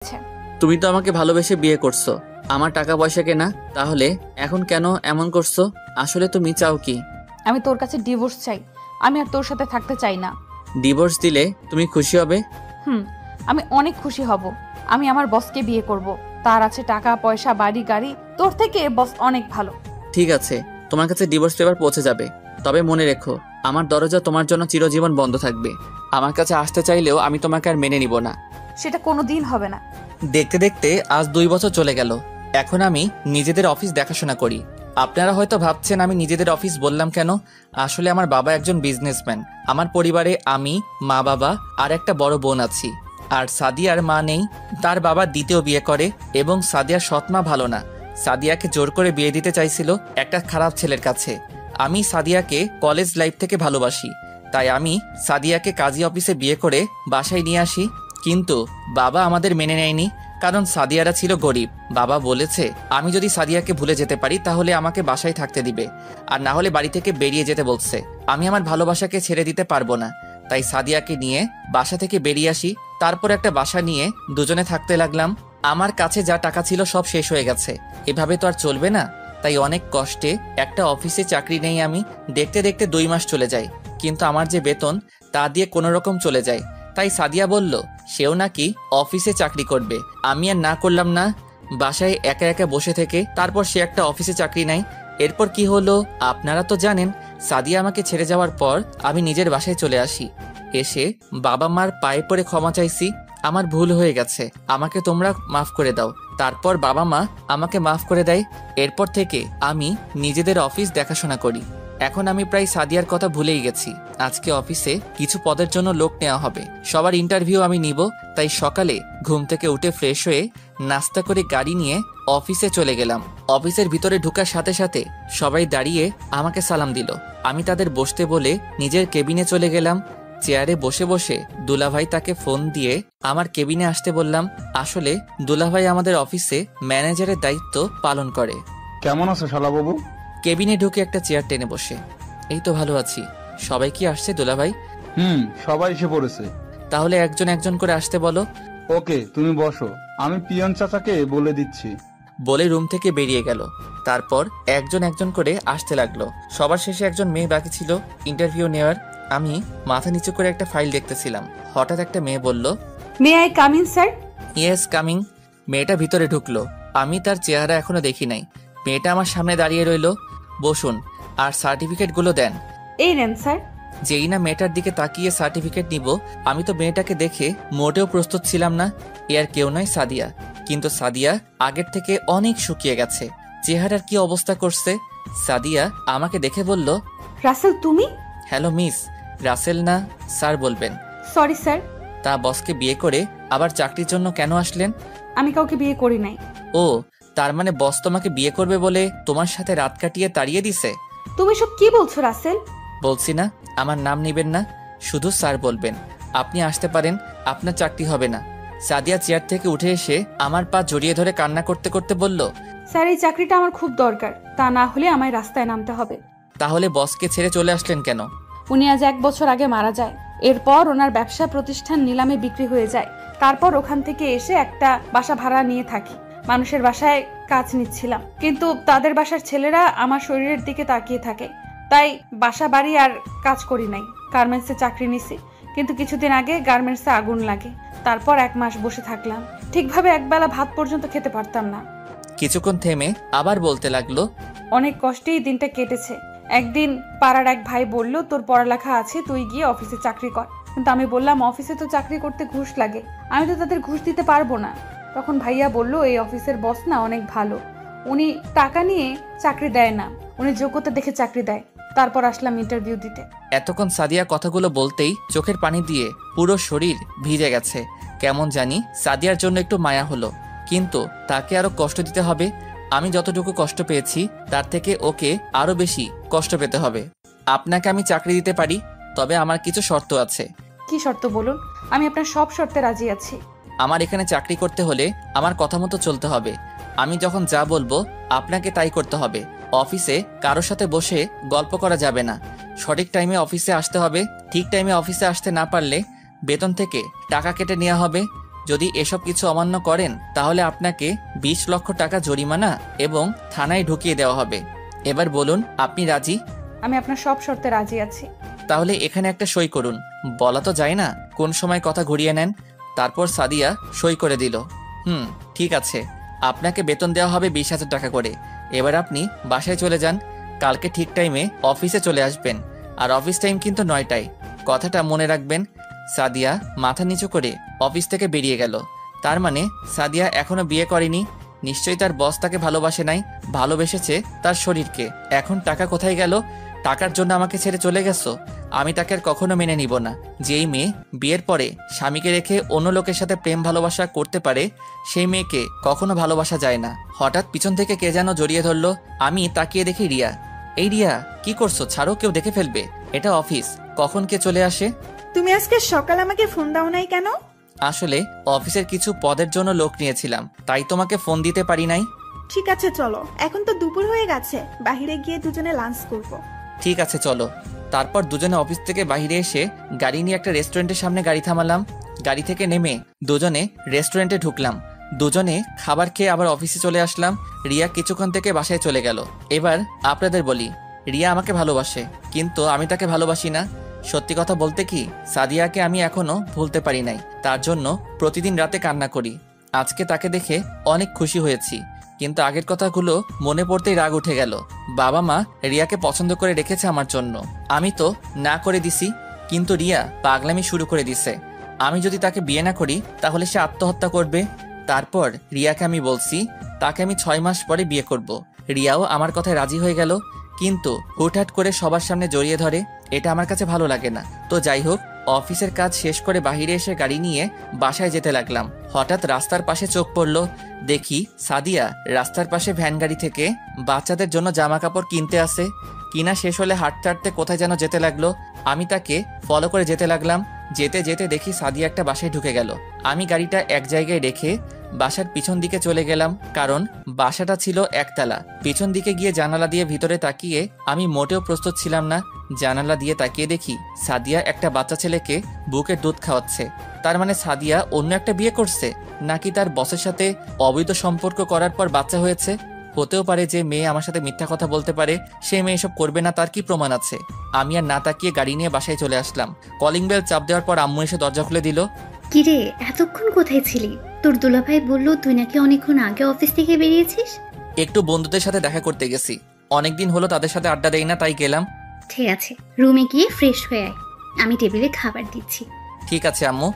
আচ্ছা, তুমি তো আমাকে ভালোবেসে বিয়ে করছো, আমার টাকা পয়সা কেনা। তাহলে এখন কেন এমন করছো? আসলে তুমি চাও কি? আমি তোর কাছে ডিভোর্স চাই। আমি আর তোর সাথে থাকতে চাই না। ডিভোর্স দিলে তুমি খুশি হবে? হুম, আমি অনেক খুশি হব। আমি আমার বসকে বিয়ে করব। তার আছে টাকা পয়সা, বাড়ি গাড়ি। তোর থেকে বস অনেক ভালো। ঠিক আছে, তোমার কাছে ডিভোর্স পেপার পৌঁছে যাবে। তবে মনে রেখো, আমার দরজা তোমার জন্য চিরজীবন বন্ধ থাকবে। আমার কাছে আসতে চাইলেও আমি তোমাকে আর মেনে নিব না। সেটা কোনো দিন হবে না। দেখতে দেখতে আজ 2 বছর চলে গেল। এখন আমি নিজেদের অফিস দেখাশোনা করি। আপনারা হয়তো ভাবছেন আমি নিজেদের অফিস বললাম কেন। আসলে আমার বাবা একজন বিজনেসম্যান। আমার পরিবারে আমি, মা বাবা আর একটা বড় বোন আছি। আর সাদিয়ার মা নেই। তার বাবা দ্বিতীয় বিয়ে করে এবং সাদিয়ার সৎ মা ভালো না। সাদিয়াকে জোর করে বিয়ে দিতে চাইছিল একটা খারাপ ছেলের কাছে। আমি সাদিয়াকে কলেজ লাইফ থেকে ভালোবাসি, তাই আমি সাদিয়াকে কাজী অফিসে বিয়ে করে বাসায় নিয়ে আসি। কিন্তু বাবা আমাদের মেনে নেয়নি, কারণ সাদিয়ারা ছিল গরিব। বাবা বলেছে আমি যদি সাদিয়াকে ভুলে যেতে পারি তাহলে আমাকে বাসায় থাকতে দিবে, আর না হলে বাড়ি থেকে বেরিয়ে যেতে বলছে। আমি আমার ভালোবাসাকে ছেড়ে দিতে পারবো না, তাই সাদিয়াকে নিয়ে বাসা থেকে বেরিয়ে আসি। তারপর একটা বাসা নিয়ে দুজনে থাকতে লাগলাম। আমার কাছে যা টাকা ছিল সব শেষ হয়ে গেছে। এভাবে তো আর চলবে না, তাই অনেক কষ্টে একটা অফিসে চাকরি নেই আমি। দেখতে দেখতে 2 মাস চলে যায়, কিন্তু আমার যে বেতন তা দিয়ে কোনো রকম চলে যায়। তাই সাদিয়া বলল সেও নাকি অফিসে চাকরি করবে। আমি আর না করলাম না। বাসায় একা একা বসে থেকে তারপর সে একটা অফিসে চাকরি নেয়। এরপর কি হলো আপনারা তো জানেন। সাদিয়া আমাকে ছেড়ে যাওয়ার পর আমি নিজের বাসায় চলে আসি। এসে বাবা মার পায়ে পড়ে ক্ষমা চাইছি। আমার ভুল হয়ে গেছে, আমাকে তোমরা মাফ করে দাও। তারপর বাবা মা আমাকে মাফ করে দেয়। এরপর থেকে আমি নিজেদের অফিস দেখাশোনা করি। এখন আমি প্রায় সাদিয়ার কথা ভুলেই গেছি। আজকে অফিসে কিছু পদের জন্য লোক নেওয়া হবে, সবার ইন্টারভিউ আমি নিব। তাই সকালে ঘুম থেকে উঠে ফ্রেশ হয়ে নাস্তা করে গাড়ি নিয়ে অফিসে চলে গেলাম। অফিসের ভিতরে ঢোকার সাথে সাথে সবাই দাঁড়িয়ে আমাকে সালাম দিল। আমি তাদের বসতে বলে নিজের কেবিনে চলে গেলাম। চেয়ারে বসে বসে দুলাভাই তাকে ফোন দিয়ে আমার কেবিনে আসতে বললাম। আসলে দুলাভাই আমাদের অফিসে ম্যানেজারের দায়িত্ব পালন করে। কেমন আছো শালাবাবু? কেবিনে ঢুকে একটা চেয়ার টেনে বসে, এই তো ভালো আছি। সবাই কি আসছে দুলাভাই? সবাই এসে পড়েছে। তাহলে একজন একজন করে আসতে বলো। ওকে, তুমি বসো, আমি পিয়ন চাচাকে বলে দিচ্ছি। বলে রুম থেকে বেরিয়ে গেল। তারপর একজন একজন করে আসতে লাগলো। সবার শেষে একজন মেয়ে বাকি ছিল ইন্টারভিউ নেওয়ার। আমি মাথা নিচু করে একটা ফাইল দেখতেছিলাম। হঠাৎ একটা মেয়ে বলল, may I come in sir? Yes coming. মেয়েটা ভিতরে ঢুকলো। আমি তার চেহারা এখনো দেখি নাই। মেয়েটা আমার সামনে দাঁড়িয়ে রইলো। বসুন, আর সার্টিফিকেটগুলো দেন। এই নেন স্যার। যেই না মেয়েটার দিকে তাকিয়ে সার্টিফিকেট নিব, আমি তো মেয়েটাকে দেখে মোটেও প্রস্তুত ছিলাম না। এ আর কেউ নয়, সাদিয়া। কিন্তু সাদিয়া আগের থেকে অনেক শুকিয়ে গেছে। চেহারার কি অবস্থা করছে। সাদিয়া আমাকে দেখে বলল, রাসেল তুমি? Hello miss. রাসেল না, স্যার বলবেন। Sorry sir. তা বসকে বিয়ে করে আবার চাকরির জন্য কেন আসলেন? আমি কাউকে বিয়ে করি নাই। ও, তার মানে বস তোমাকে বিয়ে করবে বলে তোমার সাথে রাত কাটিয়ে তাড়িয়ে দিছে? তুমি সব কি বলছো রাসেল? বলছি না আমার নাম নিবেন না, শুধু স্যার বলবেন। আপনি আসতে পারেন, আপনার চাকরি হবে না। সাদিয়া চেয়ার থেকে উঠে এসে আমার পা জড়িয়ে ধরে কান্না করতে করতে বলল, স্যার এই চাকরিটা আমার খুব দরকার, তা না হলে আমায় রাস্তায় নামতে হবে। তাহলে বসকে ছেড়ে চলে আসলেন কেন? উনি আজ 1 বছর আগে মারা যায়। এরপর ওনার ব্যবসা প্রতিষ্ঠান নিলামে বিক্রি হয়ে যায়। তারপর ওখান থেকে এসে একটা বাসা ভাড়া নিয়ে থাকি। মানুষের বাসায় কাজ নিচ্ছিলাম, কিন্তু তাদের বাসার ছেলেরা আমার শরীরের দিকে তাকিয়ে থাকে, তাই বাসা বাড়ি আর কাজ করি নাই। গার্মেন্টসে চাকরি নিছি, কিন্তু কিছুদিন আগে গার্মেন্টসে আগুন লাগে। তারপর 1 মাস বসে থাকলাম, ঠিকভাবে একবেলা ভাত পর্যন্ত খেতে পারতাম না। কিছুক্ষণ থেমে আবার বলতে লাগলো, অনেক কষ্টেই দিনটা কেটেছে। একদিন পাড়ার এক ভাই বলল, তোর পড়ালেখা আছে, তুই গিয়ে অফিসে চাকরি কর। কিন্তু আমি বললাম, অফিসে তো চাকরি করতে ঘুষ লাগে, আমি তো তাদের ঘুষ দিতে পারবো না। তখন ভাইয়া বলল, এই অফিসের বস না অনেক ভালো, উনি টাকা নিয়ে চাকরি দেয় না, উনি যোগ্যতা দেখে চাকরি দেয়। তারপর আসলাম ইন্টারভিউ দিতে। এতক্ষণ সাদিয়া কথাগুলো বলতেই চোখের পানি দিয়ে পুরো শরীর ভিজে গেছে। কেমন জানি সাদিয়ার জন্য একটু মায়া হলো, কিন্তু তাকে আরো কষ্ট দিতে হবে। আমি যতটুকু কষ্ট পেয়েছি তার থেকে ওকে আরো বেশি কষ্ট পেতে হবে। আপনাকে আমি চাকরি দিতে পারি, তবে আমার কিছু শর্ত আছে। কি শর্ত বলুন? আমি আপনার সব শর্তে রাজি আছি। আমার এখানে চাকরি করতে হলে আমার কথা মতো চলতে হবে। আমি যখন যা বলবো আপনাকে তাই করতে হবে। অফিসে কারোর সাথে বসে গল্প করা যাবে না। সঠিক টাইমে অফিসে আসতে হবে। ঠিক টাইমে অফিসে আসতে না পারলে বেতন থেকে টাকা কেটে নেওয়া হবে। যদি এসব কিছু অমান্য করেন তাহলে আপনাকে 20 লক্ষ টাকা জরিমানা এবং থানায় ঢুকিয়ে দেওয়া হবে। এবার বলুন, আপনি রাজি? আমি আপনার সব শর্তে রাজি আছি। তাহলে এখানে একটা সই করুন। বলা তো যায় না কোন সময় কথা ঘুরিয়ে নেন। তারপর সাদিয়া সই করে দিল। ঠিক আছে, আপনাকে বেতন দেওয়া হবে 20,000 টাকা করে। এবার আপনি বাসায় চলে যান। কালকে ঠিক টাইমে অফিসে চলে আসবেন, আর অফিস টাইম কিন্তু 9টায়। কথাটা মনে রাখবেন। সাদিয়া মাথা নিচু করে অফিস থেকে বেরিয়ে গেল। তার মানে সাদিয়া এখনো বিয়ে করেনি। নিশ্চয়ই তার বস তাকে ভালোবাসে নাই, ভালোবেসেছে তার শরীরকে। এখন টাকা কোথায় গেল? টাকার জন্য আমাকে ছেড়ে চলে গেছো? আমি তাকে আর কখনো মেনে নিব না। যেই মেয়ে বিয়ের পরে স্বামীকে রেখে অন্য লোকের সাথে প্রেম ভালোবাসা করতে পারে, সেই মেয়েকে কখনো ভালোবাসা যায় না। হঠাৎ পিছন থেকে কে যেন জড়িয়ে ধরলো। আমি তাকিয়ে দেখি রিয়া। এই রিয়া, কি করছো? ছাড়ো, কেউ দেখে ফেলবে। এটা অফিস, কখন কে চলে আসে। তুমি আজকে সকাল আমাকে ফোন দাও নাই কেন? আসলে অফিসের কিছু পদের জন্য লোক নিয়েছিলাম, তাই তোমাকে ফোন দিতে পারি নাই। ঠিক আছে চলো, এখন তো দুপুর হয়ে গেছে, বাইরে গিয়ে দুজনে লাঞ্চ করব। ঠিক আছে চলো। তারপর দুজনে অফিস থেকে বাইরে এসে গাড়ি নিয়ে একটা রেস্টুরেন্টের সামনে গাড়ি থামালাম। গাড়ি থেকে নেমে দুজনে রেস্টুরেন্টে ঢুকলাম। দুজনে খাবার খেয়ে আবার অফিসে চলে আসলাম। রিয়া কিছুক্ষণ থেকে বাসায় চলে গেল। এবার আপনাদের বলি, রিয়া আমাকে ভালোবাসে, কিন্তু আমি তাকে ভালোবাসি না। সত্যি কথা বলতে কি, সাদিয়াকে আমি এখনো ভুলতে পারি নাই। তার জন্য প্রতিদিন রাতে কান্না করি। আজকে তাকে দেখে অনেক খুশি হয়েছি, কিন্তু আগের কথাগুলো মনে পড়তেই রাগ উঠে গেল। বাবা মা রিয়াকে পছন্দ করে রেখেছে আমার জন্য, আমি তো না করে দিছি, কিন্তু রিয়া পাগলামি শুরু করে দিছে। আমি যদি তাকে বিয়ে না করি তাহলে সে আত্মহত্যা করবে। তারপর রিয়াকে আমি বলছি তাকে আমি 6 মাস পরে বিয়ে করব। রিয়াও আমার কথায় রাজি হয়ে গেল, কিন্তু হুটহাট করে সবার সামনে জড়িয়ে ধরে। এটা আমার কাছে ভালো লাগে না। তো যাই হোক, অফিসের কাজ শেষ করে বাইরে এসে গাড়ি নিয়ে বাসায় যেতে লাগলাম। হঠাৎ রাস্তার পাশে চোখ পড়লো। দেখি সাদিয়া রাস্তার পাশে ভ্যান গাড়ি থেকে বাচ্চাদের জন্য জামা কাপড় কিনতে আসে। কিনা শেষ হলে হাঁটতে হাঁটতে কোথায় যেন যেতে লাগলো। আমি তাকে ফলো করে যেতে লাগলাম। যেতে যেতে দেখি সাদিয়া একটা বাসায় ঢুকে গেল। আমি গাড়িটা এক জায়গায় রেখে বাসার পিছন দিকে চলে গেলাম, কারণ বাসাটা ছিল একতলা। পিছন দিকে গিয়ে জানালা দিয়ে ভিতরে তাকিয়ে আমি মোটেও প্রস্তুত ছিলাম না। জানালা দিয়ে তাকিয়ে দেখি সাদিয়া একটা বাচ্চা ছেলেকে বুকের দুধ খাওয়াচ্ছে। তার মানে সাদিয়া অন্য একটা বিয়ে করছে, নাকি তার বসের সাথে অবৈধ সম্পর্ক করার পর বাচ্চা হয়েছে। হতেও পারে যে মেয়ে আমার সাথে মিথ্যা কথা বলতে পারে, সে মেয়ে এসব করবে না, তার কি প্রমাণ আছে? আমি আর না তাকিয়ে গাড়ি নিয়ে বাসায় চলে আসলাম। কলিং বেল চাপ দেওয়ার পর আম্মু এসে দরজা খুলে দিল। কিরে, এতক্ষণ কোথায় ছিলি? তোর দুলাভাই বললো তুই নাকি অনেকক্ষণ আগে অফিস থেকে বেরিয়েছিস। একটু বন্ধুদের সাথে দেখা করতে গেছি, অনেকদিন হলো তাদের সাথে আড্ডা দেই না, তাই গেলাম। ঠিক আছে, রুমে গিয়ে ফ্রেশ হয়ে আয়, আমি টেবিলে খাবার দিচ্ছি। ঠিক আছে আম্মু,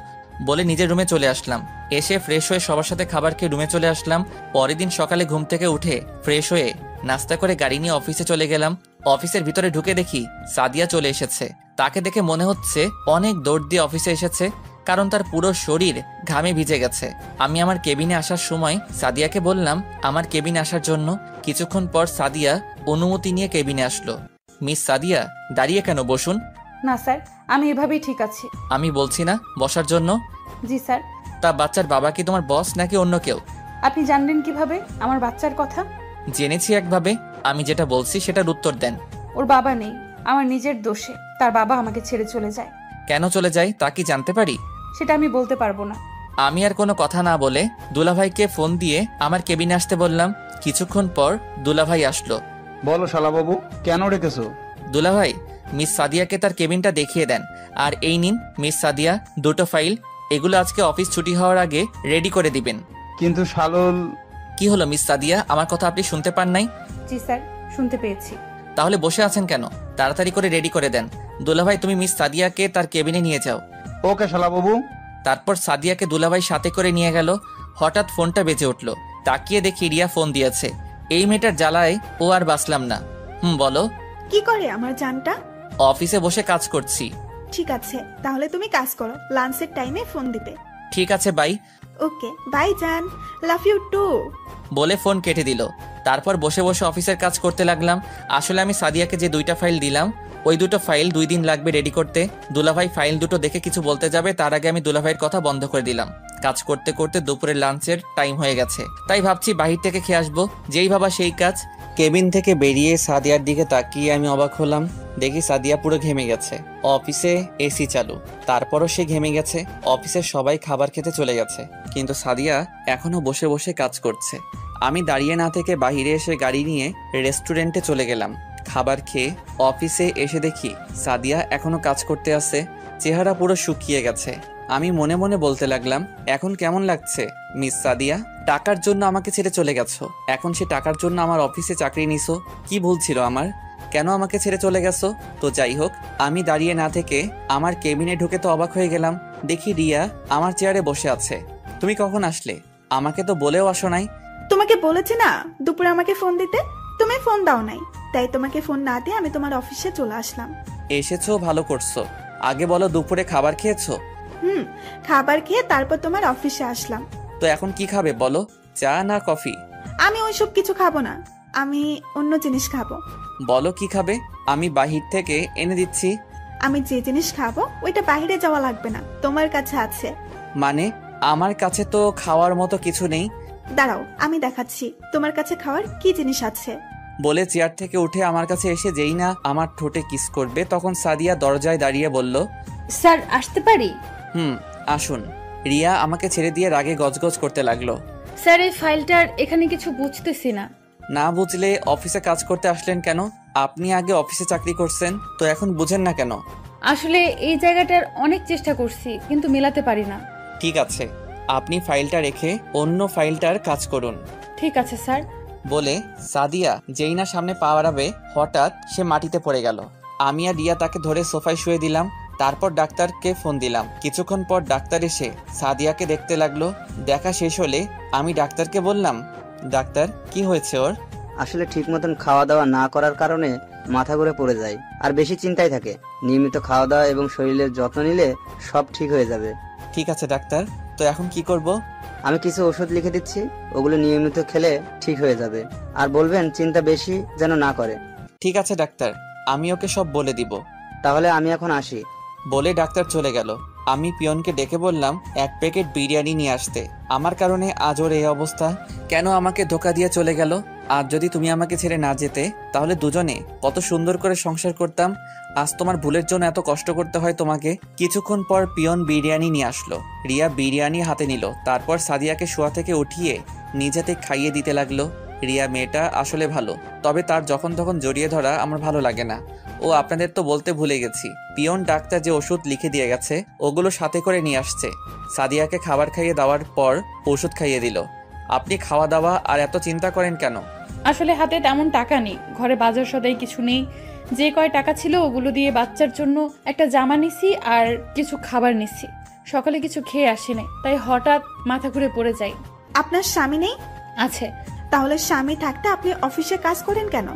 বলে নিজের রুমে চলে আসলাম। এসে ফ্রেশ হয়ে সবার সাথে খাবার খেয়ে রুমে চলে আসলাম। পরের দিন সকালে ঘুম থেকে উঠে ফ্রেশ হয়ে নাস্তা করে গাড়ি নিয়ে অফিসে চলে গেলাম। অফিসের ভিতরে ঢুকে দেখি সাদিয়া চলে এসেছে। তাকে দেখে মনে হচ্ছে অনেক দৌড় দিয়ে অফিসে এসেছে, কারণ তার পুরো শরীর ঘামে ভিজে গেছে। আমি আমার কেবিনে আসার সময় সাদিয়াকে বললাম আমার কেবিনে আসার জন্য। কিছুক্ষণ পর সাদিয়া অনুমতি নিয়ে কেবিনে আসলো। মিস সাদিয়া, দাঁড়িয়ে কেন? বসুন। না স্যার, আমি এভাবেই ঠিক আছি। আমি বলছি না বসার জন্য? জি স্যার। তা বাচ্চার বাবা কি তোমার বস নাকি অন্য কেউ? আপনি জানলেন কিভাবে আমার বাচ্চার কথা? জেনেছি একভাবে, আমি যেটা বলছি সেটার উত্তর দেন। ওর বাবা নেই, আমার নিজের দোষে তার বাবা আমাকে ছেড়ে চলে যায়। কেন চলে যায় তা কি জানতে পারি? সেটা আমি বলতে পারবো না। আমি আর কোনো কথা না বলে দুলাভাইকে ফোন দিয়ে আমার কেবিনে আসতে বললাম। কিছুক্ষণ পর দুলাভাই আসলো। বলো শালাবাবু, কেন রেখেছো? দুলাভাই, মিস সাদিয়াকে তার কেবিনটা দেখিয়ে দেন। আর এই নিন মিস সাদিয়া, 2টো ফাইল। এগুলো আজকে অফিস ছুটি হওয়ার আগে রেডি করে দিবেন। কিন্তু শালুল। কি হলো মিস সাদিয়া, আমার কথা আপনি শুনতে পান নাই? জি স্যার, শুনতে পেয়েছি। তাহলে বসে আছেন কেন? তাড়াতাড়ি করে রেডি করে দেন। দুলাভাই, তুমি মিস সাদিয়াকে তার কেবিনে নিয়ে যাও। ওকে শালাবাবু। তারপর সাদিয়াকে দুলাভাই সাথে করে নিয়ে গেল। হঠাৎ ফোনটা বেজে উঠল। তাকিয়ে দেখি রিয়া ফোন দিয়েছে। এই মেয়েটার জ্বালায় ও আর বাঁচলাম না। বলো। কি করে আমার জানটা? অফিসে বসে কাজ করছি। ঠিক আছে, তাহলে তুমি কাজ করো, লাঞ্চের টাইমে ফোন দিবে। ঠিক আছে বাই। ওকে বাই জান, লাভ ইউ টু। বলে ফোন কেটে দিল। তারপর বসে বসে অফিসের কাজ করতে লাগলাম। আসলে আমি সাদিয়াকে যে 2টা ফাইল দিলাম, ওই 2টো ফাইল 2 দিন লাগবে রেডি করতে। দুলাভাই ফাইল 2টো দেখে কিছু বলতে যাবে, তার আগে আমি দুলাভাইয়ের কথা বন্ধ করে দিলাম। কাজ করতে করতে দুপুরের লাঞ্চের টাইম হয়ে গেছে, তাই ভাবছি বাহির থেকে খেয়ে আসবো। যেই ভাবা সেই কাজ। কেবিন থেকে বেরিয়ে সাদিয়ার দিকে তাকিয়ে আমি অবাক হলাম। দেখি সাদিয়া পুরো ঘেমে গেছে। অফিসে এসি চালু, তারপরও সে ঘেমে গেছে। অফিসের সবাই খাবার খেতে চলে গেছে, কিন্তু সাদিয়া এখনো বসে বসে কাজ করছে। আমি দাঁড়িয়ে না থেকে বাইরে এসে গাড়ি নিয়ে রেস্টুরেন্টে চলে গেলাম। খাবার খেয়ে অফিসে এসে দেখি সাদিয়া এখনো কাজ করতে আছে। চেহারা পুরো শুকিয়ে গেছে। আমি মনে মনে বলতে লাগলাম, এখন কেমন লাগছে মিস সাদিয়া? টাকার জন্য আমাকে ছেড়ে চলে গেছো, এখন সে টাকার জন্য আমার অফিসে চাকরি নিছো। কি ভুল ছিল আমার? কেন আমাকে ছেড়ে চলে গেছো? তো যাই হোক, আমি দাঁড়িয়ে না থেকে আমার কেবিনে ঢুকে তো অবাক হয়ে গেলাম। দেখি রিয়া আমার চেয়ারে বসে আছে। তুমি কখন আসলে? আমাকে তো বলেও আসো নাই। তোমাকে বলেছি না দুপুরে আমাকে ফোন দিতে, তুমি ফোন দাও নাই, তাই তোমাকে ফোন না দিয়ে আমি তোমার অফিসে চলে আসলাম। এসেছো, ভালো করছো। আগে বলো, দুপুরে খাবার খেয়েছো? খাবার খেয়ে তারপর তোমার অফিসে আসলাম। তো এখন কি খাবে বলো, চা না কফি? আমি ওইসব কিছু খাবো না, আমি অন্য জিনিস খাবো। বলো কি খাবে, আমি বাহির থেকে এনে দিচ্ছি। আমি যে জিনিস খাবো ওইটা বাইরে যাওয়া লাগবে না, তোমার কাছে আছে। মানে আমার কাছে তো খাওয়ার মতো কিছু নেই। দাঁড়াও আমি দেখাচ্ছি তোমার কাছে খাওয়ার কি জিনিস আছে। বলে চেয়ার থেকে উঠে আমার কাছে এসে যেই না আমার ঠোঁটে কিস করবে, তখন সাদিয়া দরজায় দাঁড়িয়ে বলল, স্যার আসতে পারি? আসুন। রিয়া আমাকে ছেড়ে দিয়ে রাগে গজগজ করতে লাগলো। স্যার এই ফাইলটার এখানে কিছু বুঝতেছি না। না বুঝলে অফিসে কাজ করতে আসলেন কেন? আপনি আগে অফিসে চাকরি করছেন, তো এখন বুঝেন না কেন? আসলে এই জায়গাটার অনেক চেষ্টা করছি, কিন্তু মেলাতে পারি না। ঠিক আছে, আপনি ফাইলটা রেখে অন্য ফাইলটার কাজ করুন। ঠিক আছে স্যার। বলে সাদিয়া যেই না সামনে পা বাড়াবে, হঠাৎ সে মাটিতে পড়ে গেল। আমি আর রিয়া তাকে ধরে সোফায় শুয়ে দিলাম। তারপর ডাক্তারকে ফোন দিলাম। কিছুক্ষণ পর ডাক্তার এসে সাদিয়াকে দেখতে লাগলো। দেখা শেষ হলে আমি ডাক্তারকে বললাম, ডাক্তার কি হয়েছে ওর? আসলে ঠিক মতন খাওয়া দাওয়া না করার কারণে মাথা ঘুরে পড়ে যায় আর বেশি চিন্তায় থাকে। নিয়মিত খাওয়া দাওয়া এবং শরীরের যত্ন নিলে সব ঠিক হয়ে যাবে। ঠিক আছে ডাক্তার, তো এখন কি করব? আমি কিছু ওষুধ লিখে দিচ্ছি, ওগুলো নিয়মিত খেলে ঠিক হয়ে যাবে। আর বলবেন চিন্তা বেশি যেন না করে। ঠিক আছে ডাক্তার, আমি ওকে সব বলে দিব। তাহলে আমি এখন আসি। বলে ডাক্তার চলে গেল। আমি পিয়নকে ডেকে বললাম 1 প্যাকেট বিরিয়ানি নিয়ে আসতে। আমার কারণে আজ ওর এই অবস্থা। কেন আমাকে ধোকা দিয়ে চলে গেল? আজ যদি তুমি আমাকে ছেড়ে না যেতে, তাহলে দুজনে কত সুন্দর করে সংসার করতাম। আজ তোমার ভুলের জন্য এত কষ্ট করতে হয় তোমাকে। কিছুক্ষণ পর পিয়ন বিরিয়ানি নিয়ে আসলো। রিয়া বিরিয়ানি হাতে নিল, তারপর সাদিয়াকে শোয়া থেকে উঠিয়ে নিজেতে খাইয়ে দিতে লাগলো। রিয়া মেয়েটা আসলে ভালো, তবে তার যখন তখন জড়িয়ে ধরা আমার ভালো লাগে না। ও আপনাদের তো বলতে ভুলে গেছি, পিয়ন ডাক্তার যে ওষুধ লিখে দিয়ে গেছে ওগুলো সাথে করে নিয়ে আসছে। সাদিয়াকে খাবার খাইয়ে দেওয়ার পর ওষুধ খাইয়ে দিল। আপনি খাওয়া দাওয়া আর এত চিন্তা করেন কেন? আসলে হাতে তেমন টাকা নেই, ঘরে বাজার সদাই কিছু নেই। যে কয় টাকা ছিল ওগুলো দিয়ে বাচ্চার জন্য একটা জামা নিছি আর কিছু খাবার নিছি। সকালে কিছু খেয়ে আসিনি, তাই হঠাৎ মাথা ঘুরে পড়ে যাই। আপনার স্বামী নেই? আছে। তাহলে স্বামী থাকতে আপনি অফিসে কাজ করেন কেন?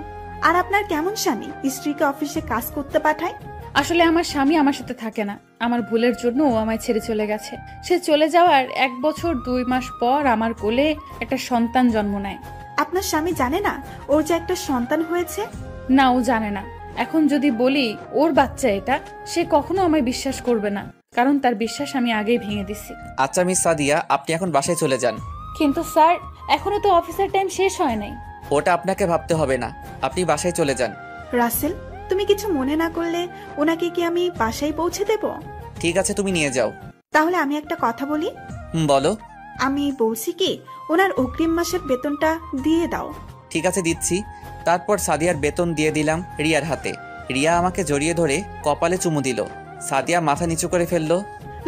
আর আপনার কেমন স্বামী স্ত্রীকে অফিসে কাজ করতে পাঠায়? আসলে আমার স্বামী আমার সাথে থাকে না, আমার ভুলের জন্য ও আমায় ছেড়ে চলে গেছে। সে চলে যাওয়ার 1 বছর 2 মাস পর আমার কোলে একটা সন্তান জন্ম নেয়। আপনার স্বামী জানে না ওর যে একটা সন্তান হয়েছে? না, ও জানে না। এখন যদি বলি ওর বাচ্চা এটা, সে কখনো আমায় বিশ্বাস করবে না, কারণ তার বিশ্বাস আমি আগেই ভেঙে দিছি। আচ্ছা মিস সাদিয়া, আপনি এখন বাসায় চলে যান। কিন্তু স্যার, এখনো তো অফিসের টাইম শেষ হয় নাই। ওটা আপনাকে ভাবতে হবে না, আপনি বাসায় চলে যান। রাসেল, তুমি কিছু মনে না করলে ওনাকে কি আমি বাসায় পৌঁছে দেব? ঠিক আছে, তুমি নিয়ে যাও। তাহলে আমি একটা কথা বলি। বলো। আমি বলছি কি, ওনার অগ্রিম মাসের বেতনটা দিয়ে দাও। ঠিক আছে, দিচ্ছি। তারপর সাদিয়ার বেতন দিয়ে দিলাম রিয়ার হাতে। রিয়া আমাকে জড়িয়ে ধরে কপালে চুমু দিল। সাদিয়া মাথা নিচু করে ফেললো।